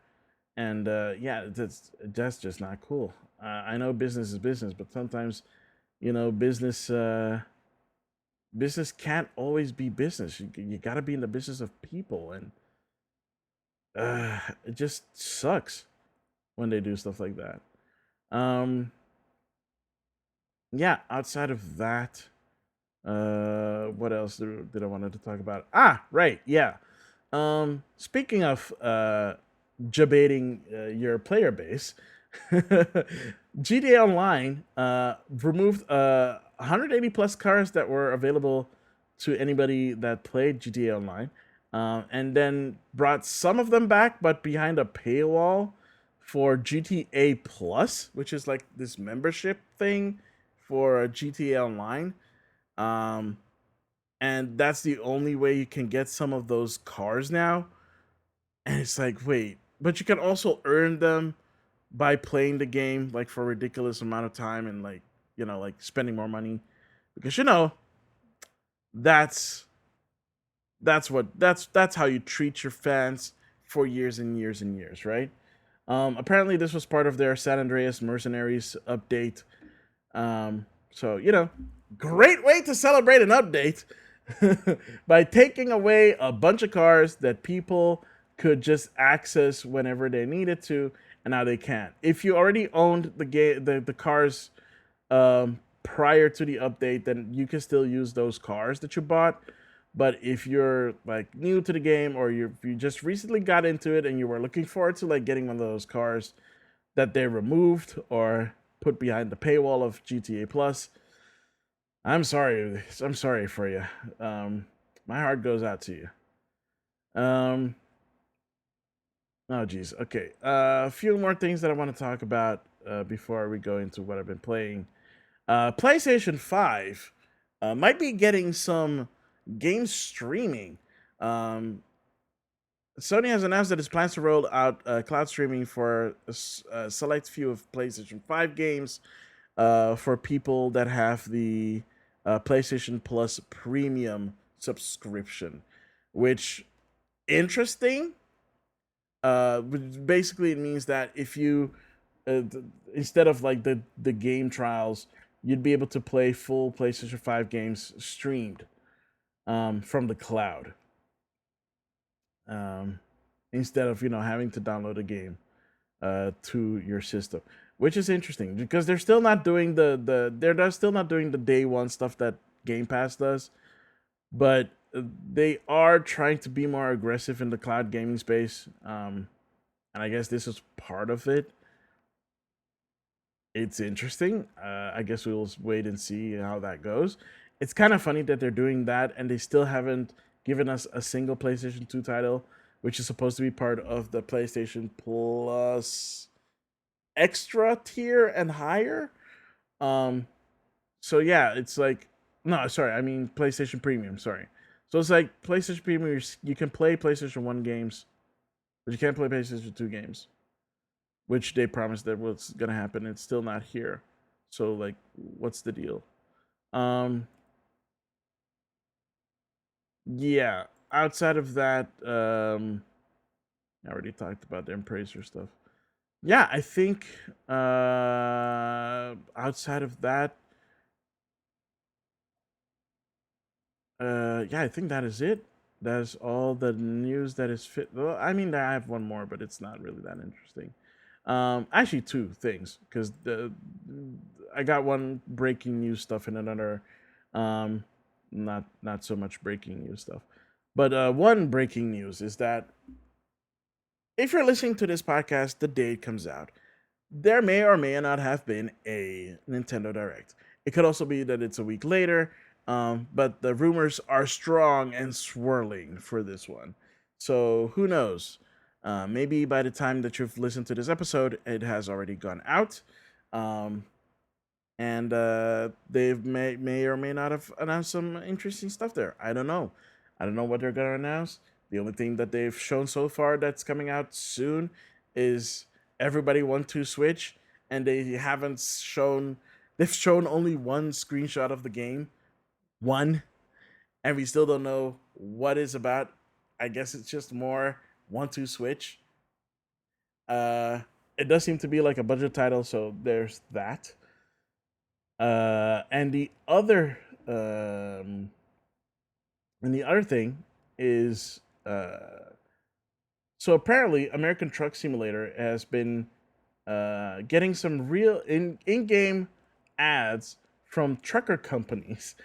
And yeah, that's just not cool. I know business is business, but sometimes business can't always be business. You got to be in the business of people, and it just sucks when they do stuff like that. Um, yeah. Outside of that, what else did I wanted to talk about? Ah, right. Yeah. Speaking of debating your player base, GTA Online removed 180 plus cars that were available to anybody that played GTA Online. and then brought some of them back, but behind a paywall for GTA Plus, which is like this membership thing for GTA Online. Um, and that's the only way you can get some of those cars now. And it's like, wait, but you can also earn them by playing the game like for a ridiculous amount of time and like like spending more money because that's that's how you treat your fans for years and years and years, right? Apparently, this was part of their San Andreas Mercenaries update. So great way to celebrate an update by taking away a bunch of cars that people could just access whenever they needed to, and now they can't. If you already owned the game, the cars prior to the update, then you can still use those cars that you bought. But if you're like new to the game or you just recently got into it and you were looking forward to like getting one of those cars that they removed or put behind the paywall of GTA Plus, I'm sorry. I'm sorry for you. My heart goes out to you. Um, oh geez. Okay. A few more things that I want to talk about before we go into what I've been playing. PlayStation 5 might be getting some game streaming. Um, Sony has announced that it plans to roll out cloud streaming for a select few of PlayStation 5 games for people that have the PlayStation Plus Premium subscription, which interesting. Basically, it means that if you instead of like the game trials, you'd be able to play full PlayStation 5 games streamed from the cloud um, instead of having to download a game to your system, which is interesting because they're still not doing they're still not doing the day one stuff that Game Pass does, but they are trying to be more aggressive in the cloud gaming space, and I guess this is part of it. It's interesting. I guess we'll wait and see how that goes. It's kind of funny that they're doing that and they still haven't given us a single PlayStation 2 title, which is supposed to be part of the PlayStation Plus extra tier and higher. Um, so yeah, it's like no, sorry, I mean PlayStation Premium. Sorry. So it's like PlayStation Premium. You can play PlayStation 1 games, but you can't play PlayStation 2 games, which they promised that was gonna happen. It's still not here. So like, what's the deal? Um, yeah. Outside of that, I already talked about the Embracer stuff. Yeah, I think outside of that, yeah, I think that is it. That's all the news that is fit. Well, I mean, I have one more, but it's not really that interesting. Actually, two things because the I got one breaking news stuff and another, um, not so much breaking news stuff. But one breaking news is that if you're listening to this podcast the day it comes out, there may or may not have been a Nintendo Direct. It could also be that it's a week later, but the rumors are strong and swirling for this one. So who knows? Maybe by the time that you've listened to this episode, it has already gone out. Um, and they may or may not have announced some interesting stuff there. I don't know. I don't know what they're gonna announce. The only thing that they've shown so far that's coming out soon is Everybody Want to Switch, and they haven't shown. They've shown only one screenshot of the game, one, and we still don't know what it's about. I guess it's just more Want to Switch. Uh, it does seem to be like a budget title, so there's that. And the other thing is so apparently American Truck Simulator has been getting some real in-game ads from trucker companies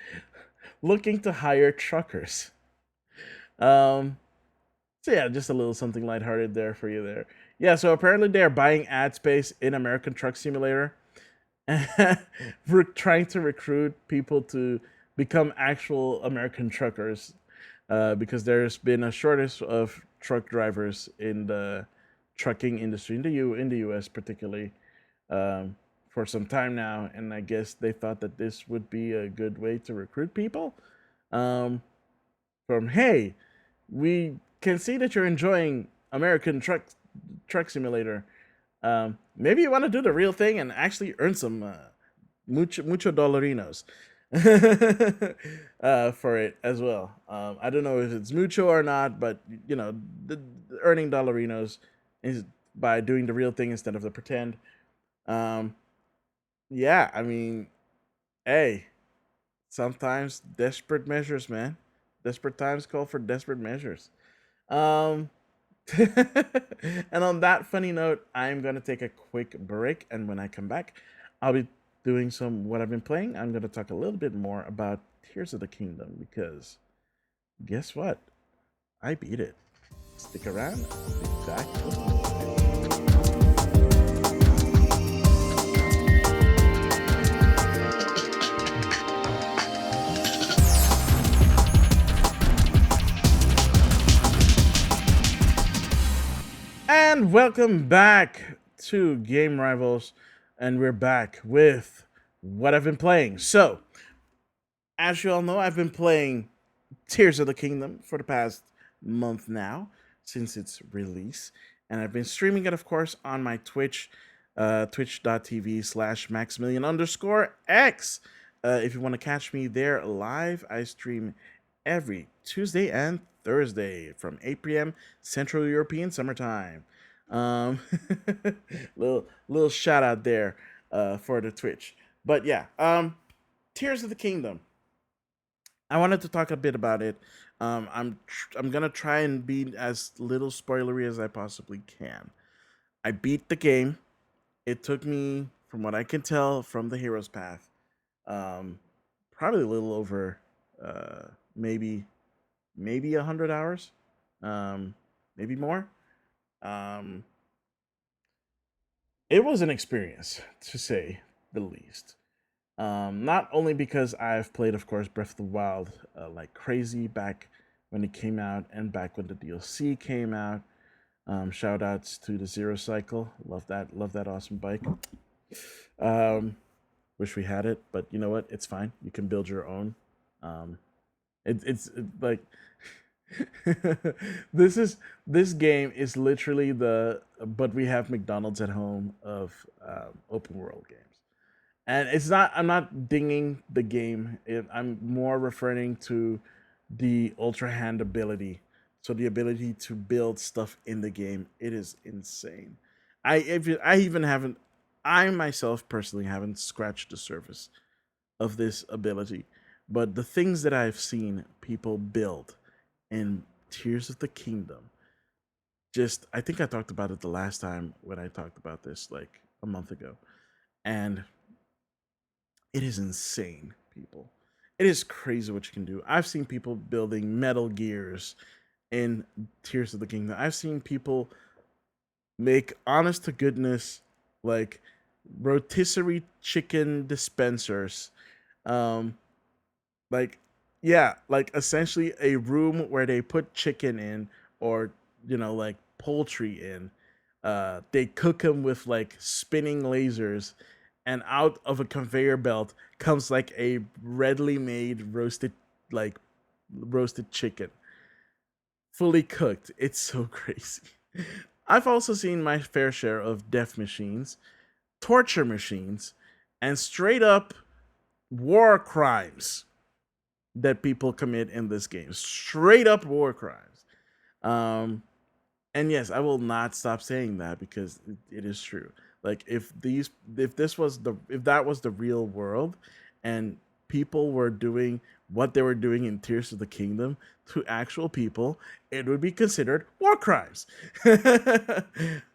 looking to hire truckers. Um, so yeah, just a little something lighthearted there for you there. Yeah, so apparently they're buying ad space in American Truck Simulator. We're trying to recruit people to become actual American truckers. because there's been a shortage of truck drivers in the trucking industry in the U.S. particularly, for some time now, and I guess they thought that this would be a good way to recruit people. Um, from hey, we can see that you're enjoying American Truck Simulator. Maybe you want to do the real thing and actually earn some mucho dollarinos for it as well. I don't know if it's mucho or not, but the earning dollarinos is by doing the real thing instead of the pretend. Um, yeah, I mean, hey, sometimes desperate measures, man. Desperate times call for desperate measures. Um, and on that funny note, I'm gonna take a quick break, and when I come back, I'll be doing some what I've been playing. I'm gonna talk a little bit more about Tears of the Kingdom because guess what? I beat it. Stick around. I'll be back. And welcome back to Game Rivals, and we're back with what I've been playing. So, as you all know, I've been playing Tears of the Kingdom for the past month now since its release. And I've been streaming it, of course, on my Twitch, twitch.tv/Maximilian underscore X. If you want to catch me there live, I stream every Tuesday and Thursday from 8 p.m. Central European Summertime. Um, little shout out there for the Twitch. But yeah, Tears of the Kingdom. I wanted to talk a bit about it. I'm gonna try and be as little spoilery as I possibly can. I beat the game. It took me, from what I can tell, from the hero's path, um, probably a little over, uh, maybe 100 hours, um, maybe more. Um, it was an experience to say the least. Not only because I've played, of course, Breath of the Wild like crazy back when it came out and back when the DLC came out. Shout outs to the Zero Cycle. Love that awesome bike. Um, wish we had it, but you know what? It's fine. You can build your own. Um, it's like this game is literally the but we have McDonald's at home of open world games. And it's not, I'm not dinging the game. I'm more referring to the ultra hand ability. So the ability to build stuff in the game, it is insane. I even haven't, I myself personally haven't scratched the surface of this ability, but the things that I've seen people build in Tears of the Kingdom, just, I think I talked about it the last time when I talked about this like a month ago, and it is insane, people. It is crazy what you can do. I've seen people building Metal Gears in Tears of the Kingdom. I've seen people make honest to goodness like rotisserie chicken dispensers. Um like yeah, like essentially a room where they put chicken in, or like poultry in. They cook them with like spinning lasers, and out of a conveyor belt comes like a readily made like roasted chicken, fully cooked. It's so crazy. I've also seen my fair share of death machines, torture machines, and straight up war crimes that people commit in this game. Straight up war crimes. Um, and yes, I will not stop saying that because it is true. Like if that was the real world, and people were doing what they were doing in Tears of the Kingdom to actual people, it would be considered war crimes.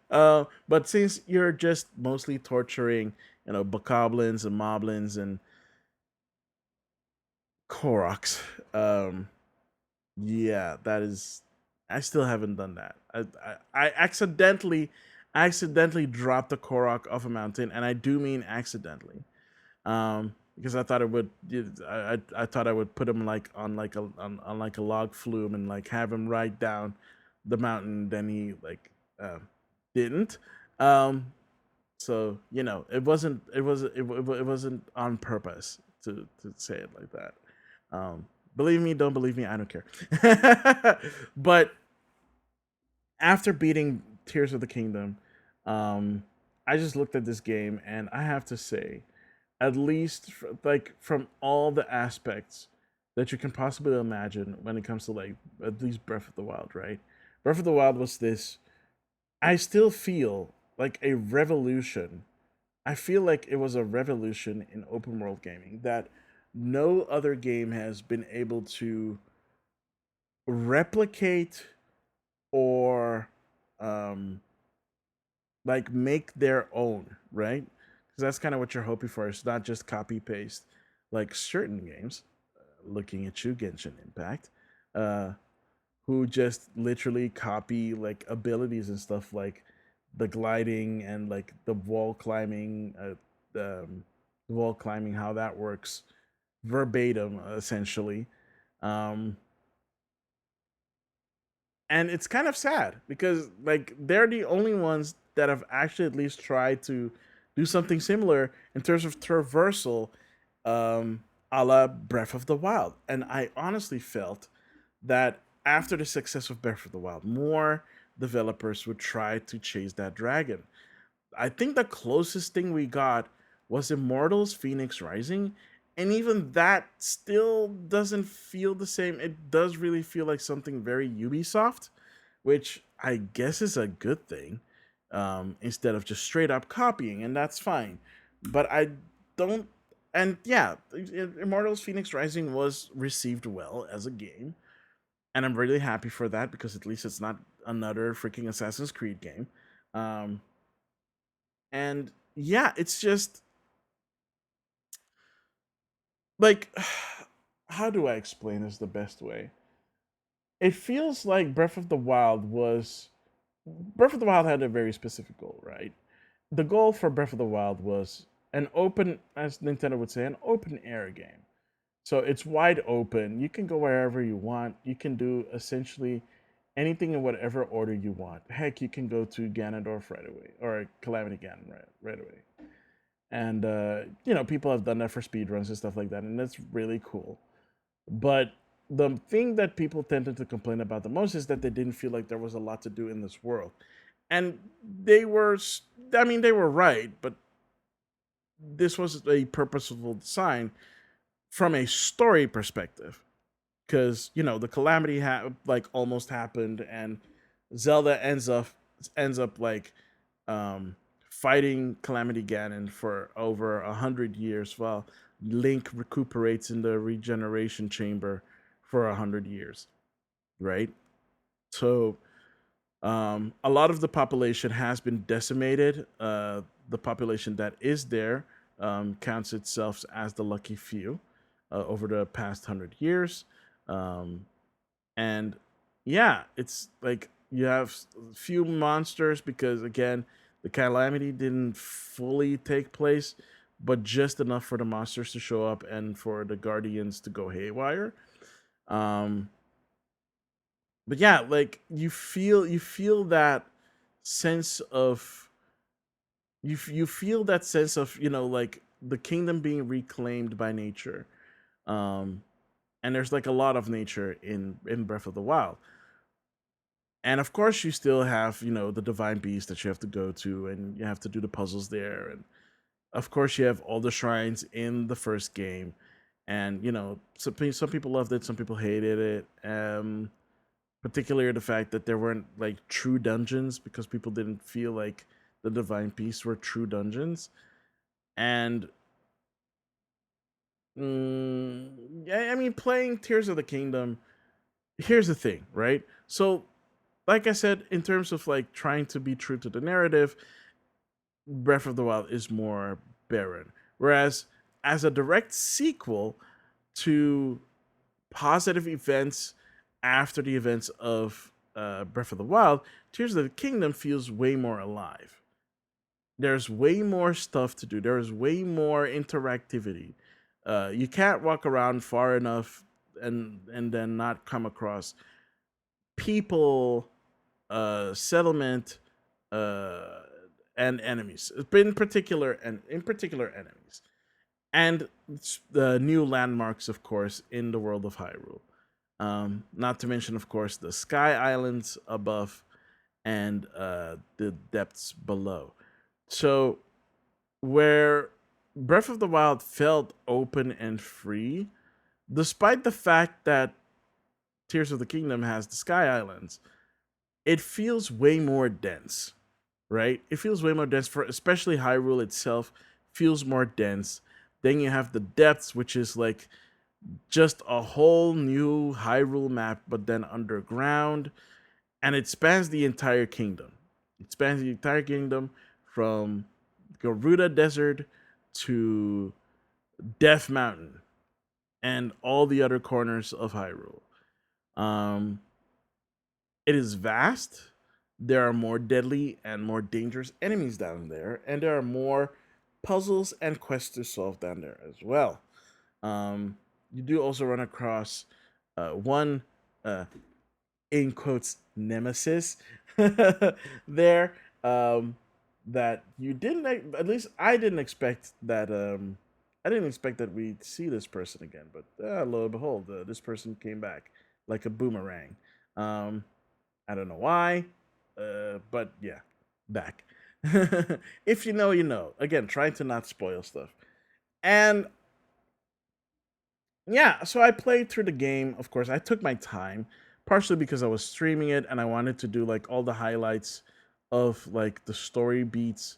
But since you're just mostly torturing, bokoblins and moblins and Koroks, yeah, that is. I still haven't done that. I accidentally dropped a Korok off a mountain, and I do mean accidentally. because I thought it would. I thought I would put him like on like a log flume and like have him ride down the mountain. Then he like didn't. Um, so it wasn't on purpose to say it like that. Believe me, don't believe me, I don't care. But after beating Tears of the Kingdom, um, I just looked at this game and I have to say, at least like from all the aspects that you can possibly imagine when it comes to like at least Breath of the Wild, right? Breath of the Wild was this. I still feel like a revolution. I feel like it was a revolution in open world gaming that no other game has been able to replicate or um like make their own, right? Because that's kind of what you're hoping for. It's not just copy paste like certain games. Looking at you, Genshin Impact, uh, who just literally copy like abilities and stuff like the gliding and like the wall climbing, how that works verbatim, essentially. Um, and it's kind of sad because like they're the only ones that have actually at least tried to do something similar in terms of traversal, um, a la Breath of the Wild. And I honestly felt that after the success of Breath of the Wild, more developers would try to chase that dragon. I think the closest thing we got was Immortals Phoenix Rising. And even that still doesn't feel the same. It does really feel like something very Ubisoft, which I guess is a good thing, instead of just straight up copying, and that's fine. But I don't. And yeah, Immortals Phoenix Rising was received well as a game, and I'm really happy for that because at least it's not another freaking Assassin's Creed game. Um, and yeah, it's just like, how do I explain this the best way? It feels like Breath of the Wild had a very specific goal, right? The goal for Breath of the Wild was an open, as Nintendo would say, an open air game. So it's wide open. You can go wherever you want. You can do essentially anything in whatever order you want. Heck, you can go to Ganondorf right away or Calamity Ganon right away. And people have done that for speedruns and stuff like that, and that's really cool. But the thing that people tended to complain about the most is that they didn't feel like there was a lot to do in this world. And they were, I mean, they were right, but this was a purposeful design from a story perspective. Because, the calamity like almost happened, and Zelda ends up like fighting Calamity Ganon for over 100 years, while Link recuperates in the regeneration chamber for 100 years, right? So a lot of the population has been decimated. The population that is there counts itself as the lucky few over the past 100 years. Um, and yeah, it's like you have few monsters because again, the calamity didn't fully take place, but just enough for the monsters to show up and for the guardians to go haywire. Um, but yeah, like you feel that sense of you feel that sense of like the kingdom being reclaimed by nature. Um, and there's like a lot of nature in Breath of the Wild. And of course, you still have the divine beast that you have to go to, and you have to do the puzzles there. And of course, you have all the shrines in the first game, and some people loved it, some people hated it. Particularly the fact that there weren't like true dungeons because people didn't feel like the divine beasts were true dungeons. And yeah, I mean, playing Tears of the Kingdom. Here's the thing, right? So like I said, in terms of like trying to be true to the narrative, Breath of the Wild is more barren. Whereas as a direct sequel to positive events after the events of Breath of the Wild, Tears of the Kingdom feels way more alive. There's way more stuff to do. There's way more interactivity. You can't walk around far enough and then not come across people, settlement, uh, and enemies. In particular enemies, and the new landmarks, of course, in the world of Hyrule. Not to mention, of course, the Sky Islands above and the depths below. So where Breath of the Wild felt open and free, despite the fact that Tears of the Kingdom has the Sky Islands, it feels way more dense, right? It feels way more dense for especially Hyrule itself feels more dense. Then you have the depths, which is like just a whole new Hyrule map, but then underground, and it spans the entire kingdom. It spans the entire kingdom from Garuda Desert to Death Mountain and all the other corners of Hyrule. Um, it is vast. There are more deadly and more dangerous enemies down there, and there are more puzzles and quests to solve down there as well. You do also run across one, uh, in quotes, nemesis there, that you didn't, at least I didn't expect that. I didn't expect that we'd see this person again, but lo and behold, this person came back like a boomerang. Um, I don't know why, but yeah, back. If you know, you know. Again, trying to not spoil stuff. And yeah, so I played through the game. Of course, I took my time, partially because I was streaming it and I wanted to do like all the highlights of like the story beats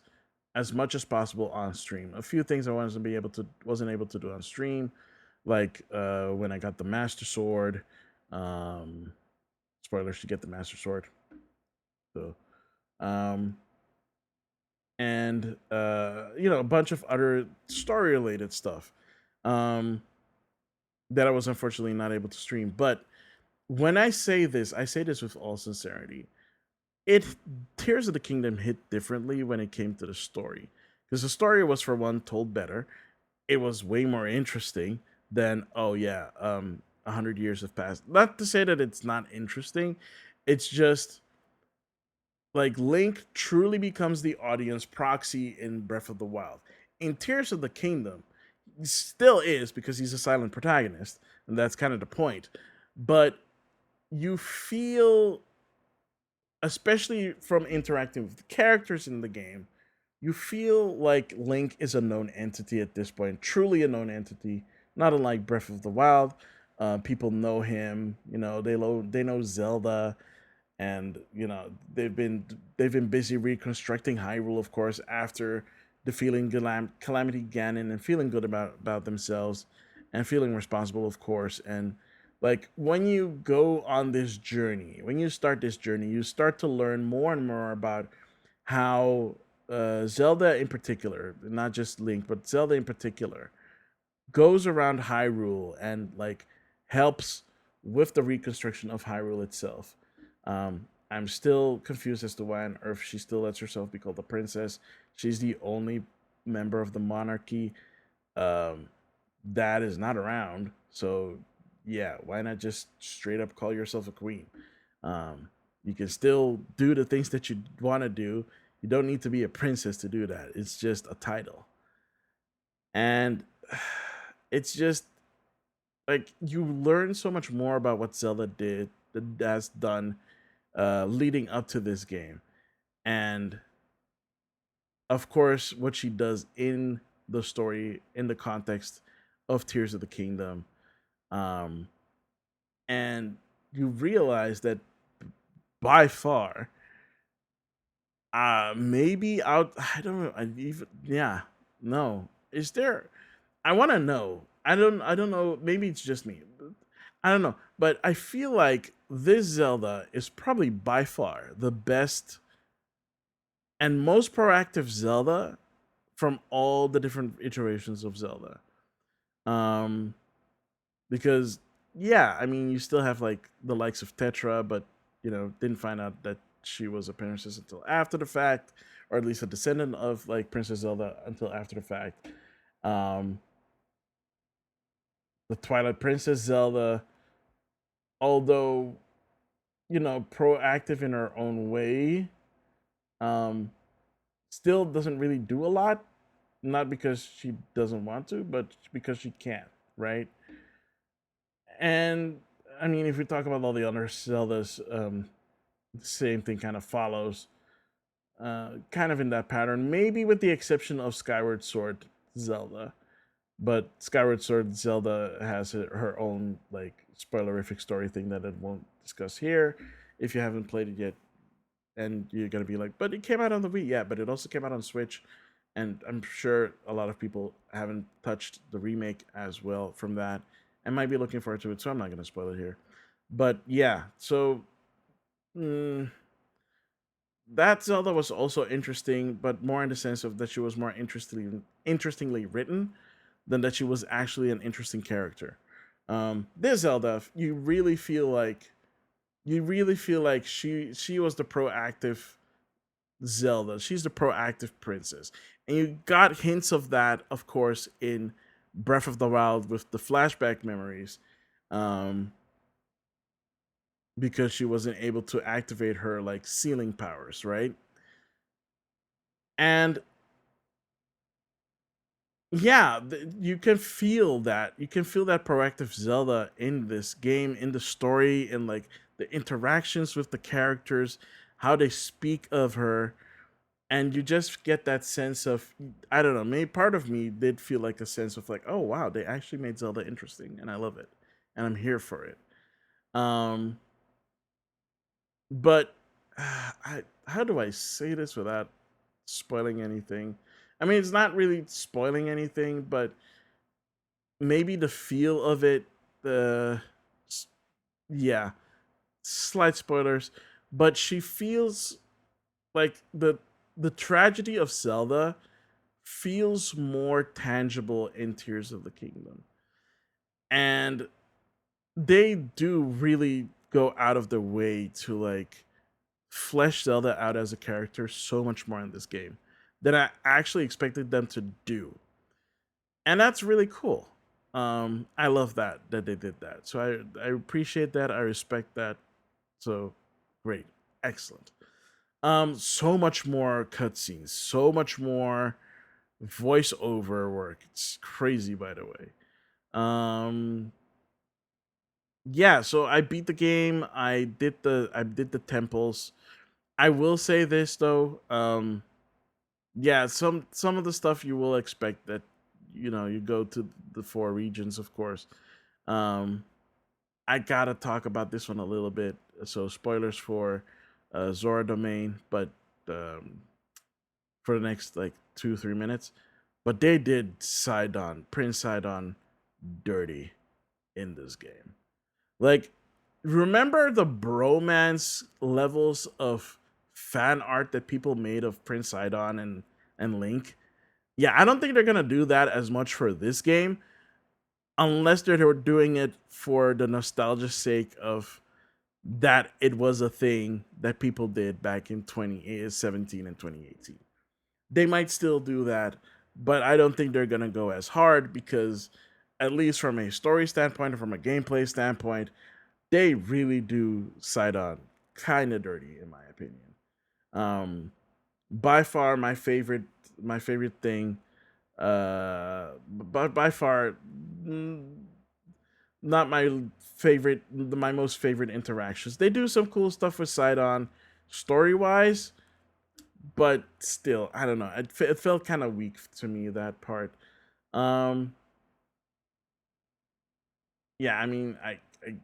as much as possible on stream. A few things I wasn't able to do on stream, like when I got the Master Sword. Um, Spoilers to get the Master Sword. So, um, and a bunch of other story related stuff. Um, that I was unfortunately not able to stream. But when I say this with all sincerity. It Tears of the Kingdom hit differently when it came to the story, because the story was, for one, told better. It was way more interesting than, oh yeah, 100 years have passed. Not to say that it's not interesting. It's just like Link truly becomes the audience proxy in Breath of the Wild. In Tears of the Kingdom, he still is, because he's a silent protagonist, and that's kind of the point. But you feel, especially from interacting with the characters in the game, you feel like Link is a known entity at this point, truly a known entity, not unlike Breath of the Wild. People know him, they know Zelda, and they've been busy reconstructing Hyrule, of course, after defeating Calamity Ganon and feeling good about themselves and feeling responsible, of course. And like when you go on this journey, when you start this journey, you start to learn more and more about how Zelda in particular, not just Link, but Zelda in particular, goes around Hyrule and like helps with the reconstruction of Hyrule itself. I'm still confused as to why on earth she still lets herself be called a princess. She's the only member of the monarchy um, that is not around. So yeah, why not just straight up call yourself a queen? Um, you can still do the things that you want to do. You don't need to be a princess to do that. It's just a title. And it's just like you learn so much more about what Zelda has done leading up to this game, and of course what she does in the story in the context of Tears of the Kingdom, um, and you realize that by far, maybe out. I don't know. I even yeah. No, is there? I want to know. I don't know. Maybe it's just me. I don't know. But I feel like this Zelda is probably by far the best and most proactive Zelda from all the different iterations of Zelda. Um, because yeah, I mean, you still have like the likes of Tetra, but didn't find out that she was a princess until after the fact, or at least a descendant of like Princess Zelda until after the fact. Um, the Twilight Princess Zelda, although proactive in her own way, um, still doesn't really do a lot. Not because she doesn't want to, but because she can't, right? And I mean, if we talk about all the other Zeldas, the same thing kind of follows, kind of in that pattern. Maybe with the exception of Skyward Sword Zelda, but Skyward Sword Zelda has her own like spoilerific story thing that I won't discuss here. If you haven't played it yet, and you're gonna be like, but it came out on the Wii, yeah, but it also came out on Switch, and I'm sure a lot of people haven't touched the remake as well from that, and might be looking forward to it. So I'm not gonna spoil it here, but yeah. So mm, that Zelda was also interesting, but more in the sense of that she was more interestingly written than that she was actually an interesting character. This Zelda, you really feel like she was the proactive Zelda. She's the proactive princess. And you got hints of that, of course, in Breath of the Wild with the flashback memories. Um, because she wasn't able to activate her like sealing powers, right? And yeah, you can feel that. You can feel that proactive Zelda in this game, in the story, and like the interactions with the characters, how they speak of her, and you just get that sense of, I don't know, maybe part of me did feel like a sense of like, oh wow, they actually made Zelda interesting, and I love it, and I'm here for it. Um, but how do I say this without spoiling anything? I mean, it's not really spoiling anything, but maybe the feel of it, the yeah, slight spoilers, but she feels like the tragedy of Zelda feels more tangible in Tears of the Kingdom. And they do really go out of their way to like flesh Zelda out as a character so much more in this game than I actually expected them to do. And that's really cool. I love that they did that. So I appreciate that. I respect that. So great. Excellent. So much more cutscenes, so much more voiceover work. It's crazy, by the way. Um, yeah. So I beat the game. I did the temples. I will say this though. Yeah. Some of the stuff you will expect that you go to the four regions, of course. Um, I gotta talk about this one a little bit. So spoilers for Zora Domain, but um, for the next like 2 3 minutes. But they did Sidon, Prince Sidon, dirty in this game. Like, remember the bromance levels of fan art that people made of Prince Sidon and Link? Yeah, I don't think they're gonna do that as much for this game, unless they're doing it for the nostalgia's sake of that it was a thing that people did back in 2017 and 2018. They might still do that, but I don't think they're gonna go as hard because, at least from a story standpoint and from a gameplay standpoint, they really do side on kind of dirty in my opinion. Um, by far my favorite thing. But by far, mm, not my most favorite interactions. They do some cool stuff with Sidon story wise, but still, I don't know. It felt kind of weak to me, that part. Um, yeah, I mean,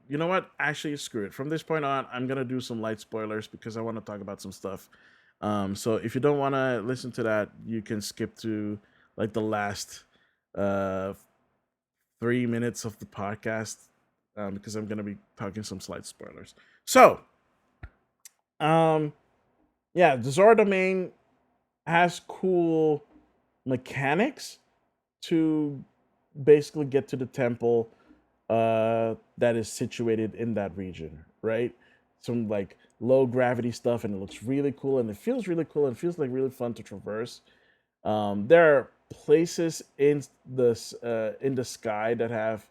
you know what? Actually, screw it. From this point on, I'm gonna do some light spoilers because I want to talk about some stuff. So if you don't want to listen to that, you can skip to like the last uh 3 minutes of the podcast, because I'm gonna be talking some slight spoilers. So, um, yeah, the Zora domain has cool mechanics to basically get to the temple that is situated in that region, right? Some like low gravity stuff, and it looks really cool, and it feels really cool, and feels like really fun to traverse. There are places in the sky that have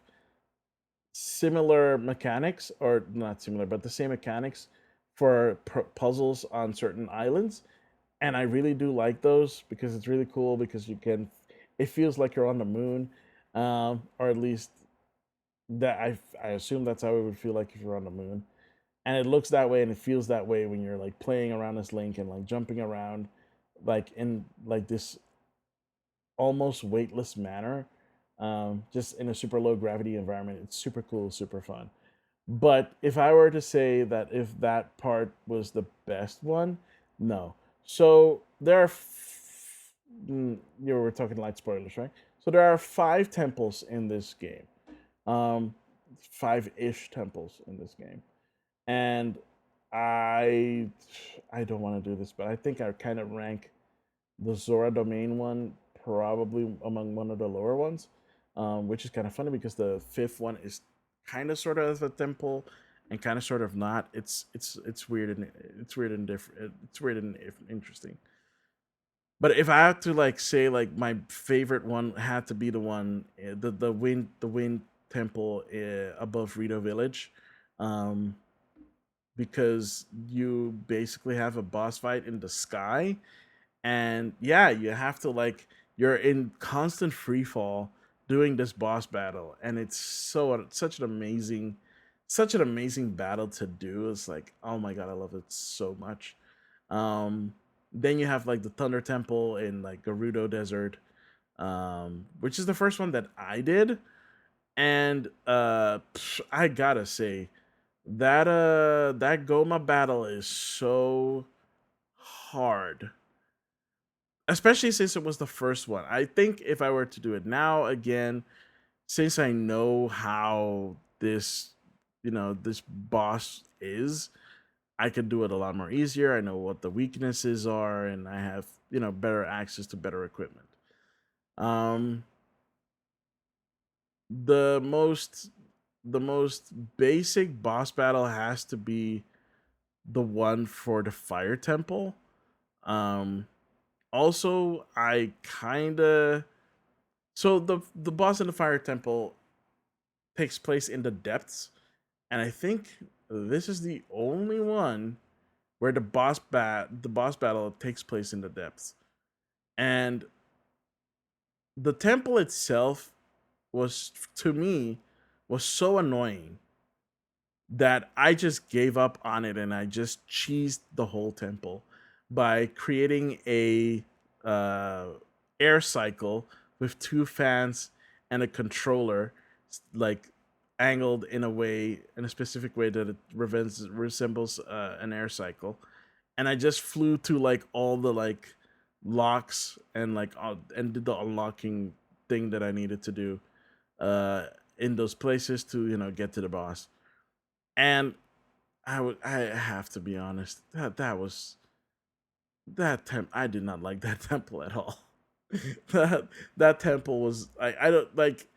similar mechanics, or not similar, but the same mechanics for puzzles on certain islands, and I really do like those because it's really cool because you can. It feels like you're on the moon, or at least that I assume that's how it would feel like if you're on the moon, and it looks that way and it feels that way when you're like playing around this link and like jumping around, like in like this almost weightless manner, just in a super low gravity environment. It's super cool, super fun. But if I were to say that if that part was the best one, no. So there are, you were talking light spoilers, right? So there are five temples in this game, um, five-ish temples in this game, and I, I don't want to do this, but I think I kind of rank the Zora domain one probably among one of the lower ones, which is kind of funny because the fifth one is kind of sort of a temple and kind of sort of not. It's weird and it's weird and different. It's weird and interesting. But if I had to like say like my favorite one had to be the one the wind temple above Rito Village, um, because you basically have a boss fight in the sky, and yeah, you have to like you're in constant free fall doing this boss battle, and it's such an amazing battle to do. It's like, oh my god, I love it so much. um then you have like the Thunder Temple in like Gerudo Desert, which is the first one that I did, and I gotta say that Goma battle is so hard, especially since it was the first one. I think if I were to do it now again, since I know how this boss is, I could do it a lot more easier. I know what the weaknesses are, and I have better access to better equipment. Um, the most the most basic boss battle has to be the one for the Fire Temple. Um, Also, I kind of so the boss in the Fire Temple takes place in the depths, and I think this is the only one where the boss battle takes place in the depths. And the temple itself was, to me, was so annoying that I just gave up on it and I just cheesed the whole temple by creating a uh, air cycle with two fans and a controller, like angled in a specific way that it resembles an air cycle, and I just flew to like all the like locks and and did the unlocking thing that I needed to do uh, in those places to get to the boss. And I have to be honest, that was I did not like that temple at all. that that temple was I don't like.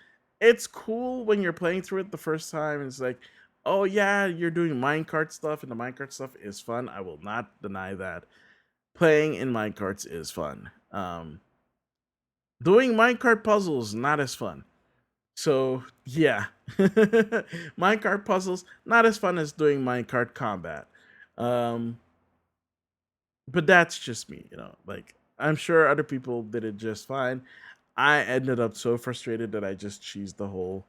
It's cool when you're playing through it the first time. It's like, oh yeah, you're doing minecart stuff, and the minecart stuff is fun. I will not deny that. Playing in minecarts is fun. Doing minecart puzzles not as fun. So yeah, minecart puzzles not as fun as doing minecart combat. Um, but that's just me, Like, I'm sure other people did it just fine. I ended up so frustrated that I just cheesed the whole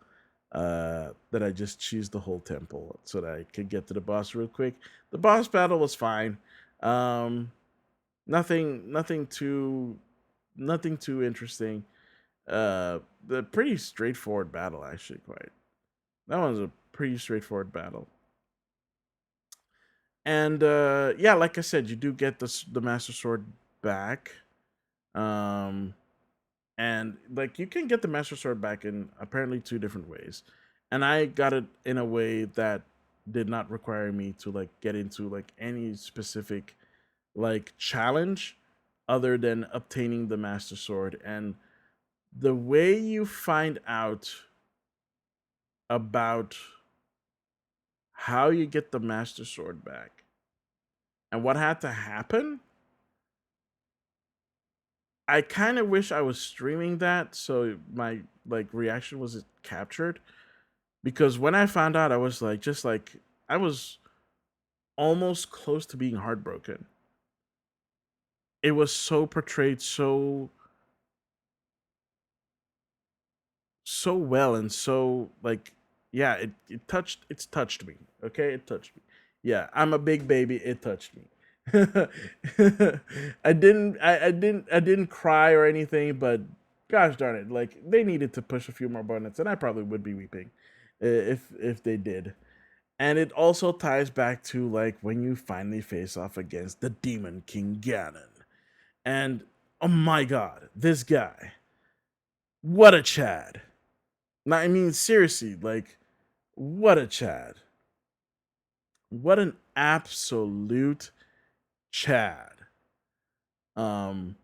temple so that I could get to the boss real quick. The boss battle was fine. Um, nothing, nothing too interesting. The pretty straightforward battle, actually. Quite, that was a pretty straightforward battle. And yeah, like I said, you do get the Master Sword back. Um, and like you can get the Master Sword back in apparently two different ways, and I got it in a way that did not require me to like get into like any specific like challenge other than obtaining the Master Sword. And the way you find out about how you get the Master Sword back and what had to happen, I kind of wish I was streaming that so my like reaction was captured, because when I found out, I was like, just like I was almost close to being heartbroken. It was so portrayed so well and so like yeah, it's touched me. Okay, it touched me. Yeah, I'm a big baby. It touched me. I didn't cry or anything, but gosh darn it, like they needed to push a few more buttons, and I probably would be weeping if they did. And it also ties back to like when you finally face off against the Demon King Ganon. And oh my god, this guy, what a Chad. Now, I mean, seriously, like, what a Chad. What an absolute Chad. Um,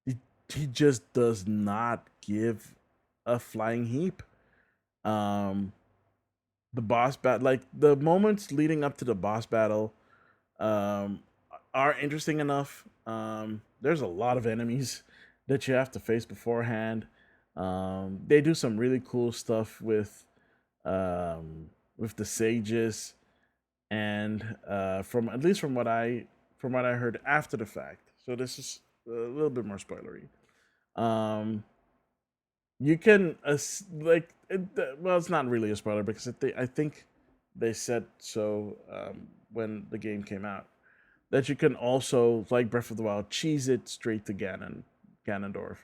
he, he just does not give a flying heap. Um, the boss battle, like the moments leading up to the boss battle, um, are interesting enough. There's a lot of enemies that you have to face beforehand. They do some really cool stuff um, with the sages, and from at least from what I heard after the fact. So this is a little bit more spoilery. Um, you can well, it's not really a spoiler because I think they said so when the game came out that you can also, like Breath of the Wild, cheese it straight to Ganondorf.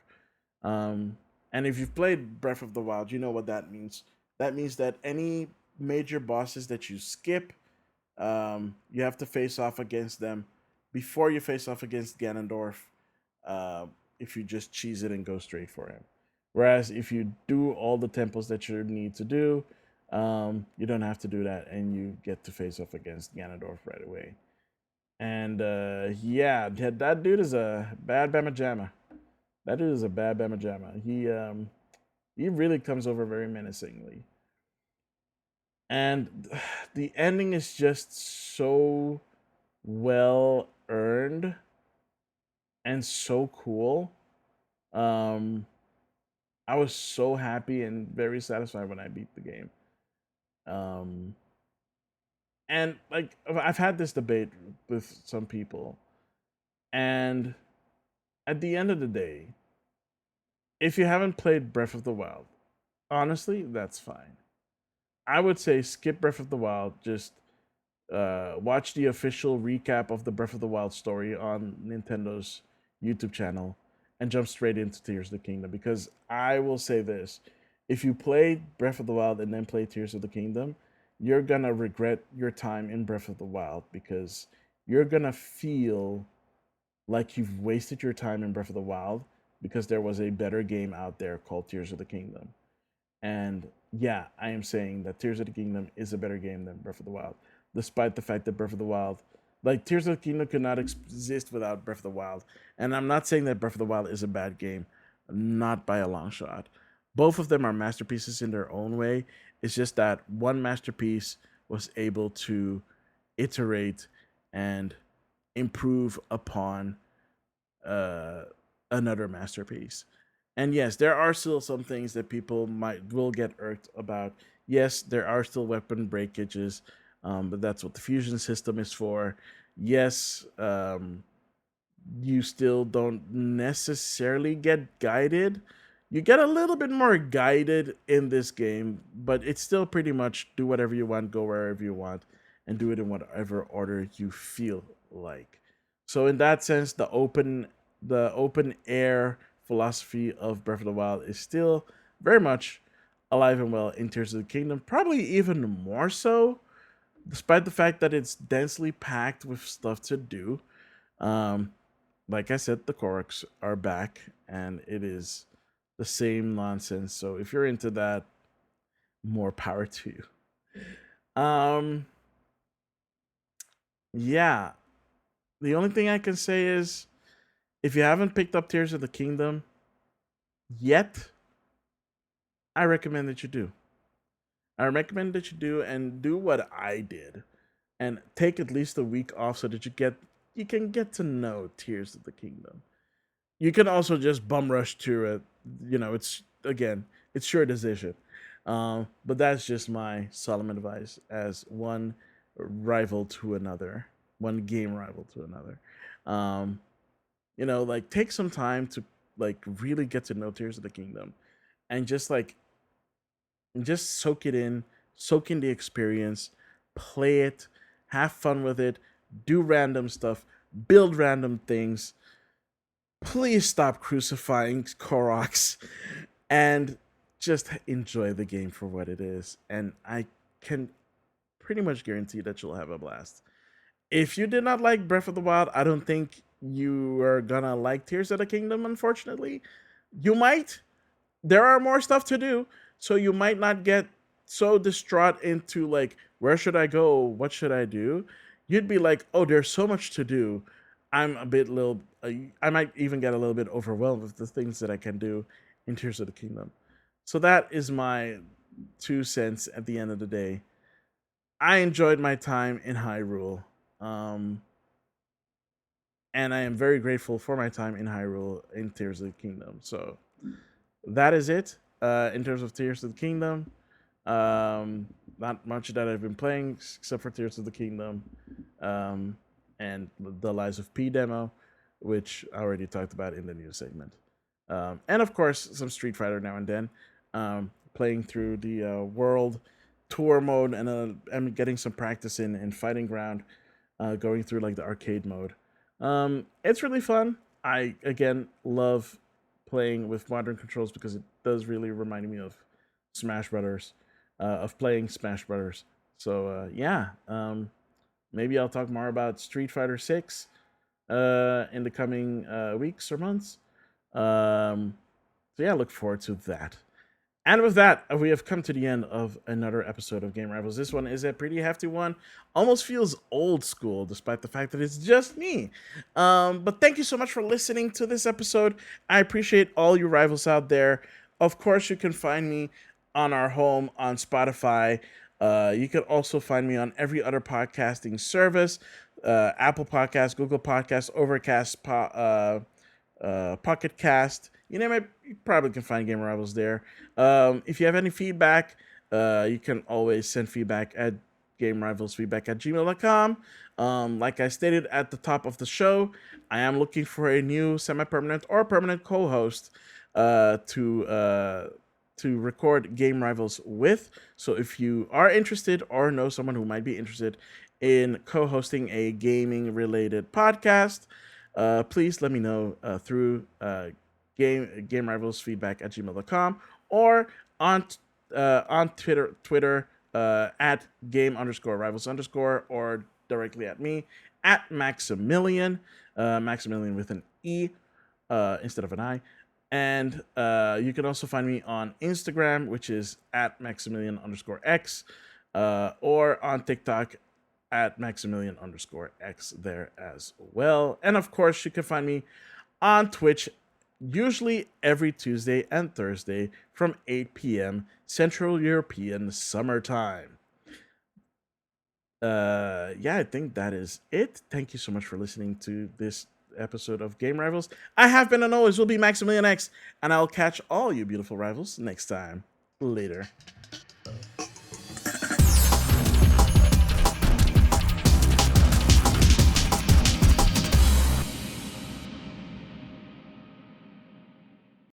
Um, and if you've played Breath of the Wild, you know what that means. That means that any major bosses that you skip, you have to face off against them before you face off against Ganondorf. Uh, if you just cheese it and go straight for him. Whereas if you do all the temples that you need to do, you don't have to do that, and you get to face off against Ganondorf right away. And yeah, that dude is a bad Bama Jamma. That dude is a bad Bama Jamma. He really comes over very menacingly, and the ending is just so well earned and so cool. Um, I was so happy and very satisfied when I beat the game. Um, and like I've had this debate with some people, and at the end of the day, if you haven't played Breath of the Wild, honestly, that's fine. I would say skip Breath of the Wild. Just watch the official recap of the Breath of the Wild story on Nintendo's YouTube channel and jump straight into Tears of the Kingdom. Because I will say this: if you play Breath of the Wild and then play Tears of the Kingdom, you're gonna regret your time in Breath of the Wild because you're gonna feel like you've wasted your time in Breath of the Wild because there was a better game out there called Tears of the Kingdom. And yeah, I am saying that Tears of the Kingdom is a better game than Breath of the Wild, despite the fact that Breath of the Wild, like Tears of the Kingdom, could not exist without Breath of the Wild. And I'm not saying that Breath of the Wild is a bad game, not by a long shot. Both of them are masterpieces in their own way. It's just that one masterpiece was able to iterate and improve upon uh, another masterpiece. And yes, there are still some things that people will get irked about. Yes, there are still weapon breakages, but that's what the fusion system is for. Yes, you still don't necessarily get guided. You get a little bit more guided in this game, but it's still pretty much do whatever you want, go wherever you want, and do it in whatever order you feel like. So in that sense, the open air philosophy of Breath of the Wild is still very much alive and well in Tears of the Kingdom, probably even more so, despite the fact that it's densely packed with stuff to do. Um, like I said, the Koroks are back, and it is the same nonsense. So if you're into that, more power to you. Yeah. The only thing I can say is, if you haven't picked up Tears of the Kingdom yet, I recommend that you do. I recommend that you do and do what I did, and take at least a week off so that you can get to know Tears of the Kingdom. You can also just bum rush through it. You know, it's again, it's your decision. But that's just my solemn advice as one rival to another, one game rival to another. Um, like take some time to like really get to know Tears of the Kingdom and just soak it in, soak in the experience, play it, have fun with it, do random stuff, build random things. Please stop crucifying Koroks and just enjoy the game for what it is. And I can pretty much guarantee that you'll have a blast. If you did not like Breath of the Wild, I don't think you are gonna like Tears of the Kingdom, unfortunately. You might. There are more stuff to do, so you might not get so distraught into like, where should I go? What should I do? You'd be like, oh, there's so much to do. I'm a bit little. I might even get a little bit overwhelmed with the things that I can do in Tears of the Kingdom. So that is my 2 cents at the end of the day. I enjoyed my time in Hyrule. Um, and I am very grateful for my time in Hyrule in Tears of the Kingdom. So that is it in terms of Tears of the Kingdom. Not much that I've been playing except for Tears of the Kingdom and the Lies of P demo, which I already talked about in the news segment. And of course, some Street Fighter now and then. Playing through the world tour mode and getting some practice in Fighting Ground, going through like the arcade mode. It's really fun. I again love playing with modern controls because it does really remind me of Smash Brothers, of playing Smash Brothers. So yeah, maybe I'll talk more about Street Fighter 6 in the coming weeks or months. So yeah, look forward to that. And with that, we have come to the end of another episode of Game Rivals. This one is a pretty hefty one. Almost feels old school, despite the fact that it's just me. But thank you so much for listening to this episode. I appreciate all you rivals out there. Of course, you can find me on our home on Spotify. You can also find me on every other podcasting service: Apple Podcasts, Google Podcasts, Overcast, Pocket Cast. You name it, you probably can find Game Rivals there. If you have any feedback, you can always send feedback at GameRivalsFeedback@gmail.com. Like I stated at the top of the show, I am looking for a new semi-permanent or permanent co-host to record Game Rivals with. So if you are interested or know someone who might be interested in co-hosting a gaming-related podcast, please let me know through game rivals feedback at gmail.com or on Twitter at game underscore rivals underscore or directly at me at Maximilian, Maximilian with an E instead of an I. And you can also find me on Instagram, which is at Maximilian underscore X, or on TikTok at Maximilian underscore X there as well. And of course, you can find me on Twitch, usually every Tuesday and Thursday from 8 p.m. Central European Summer Time. Yeah, I think that is it. Thank you so much for listening to this episode of Game Rivals. I have been and always will be Maximilian X, and I'll catch all you beautiful rivals next time. Later.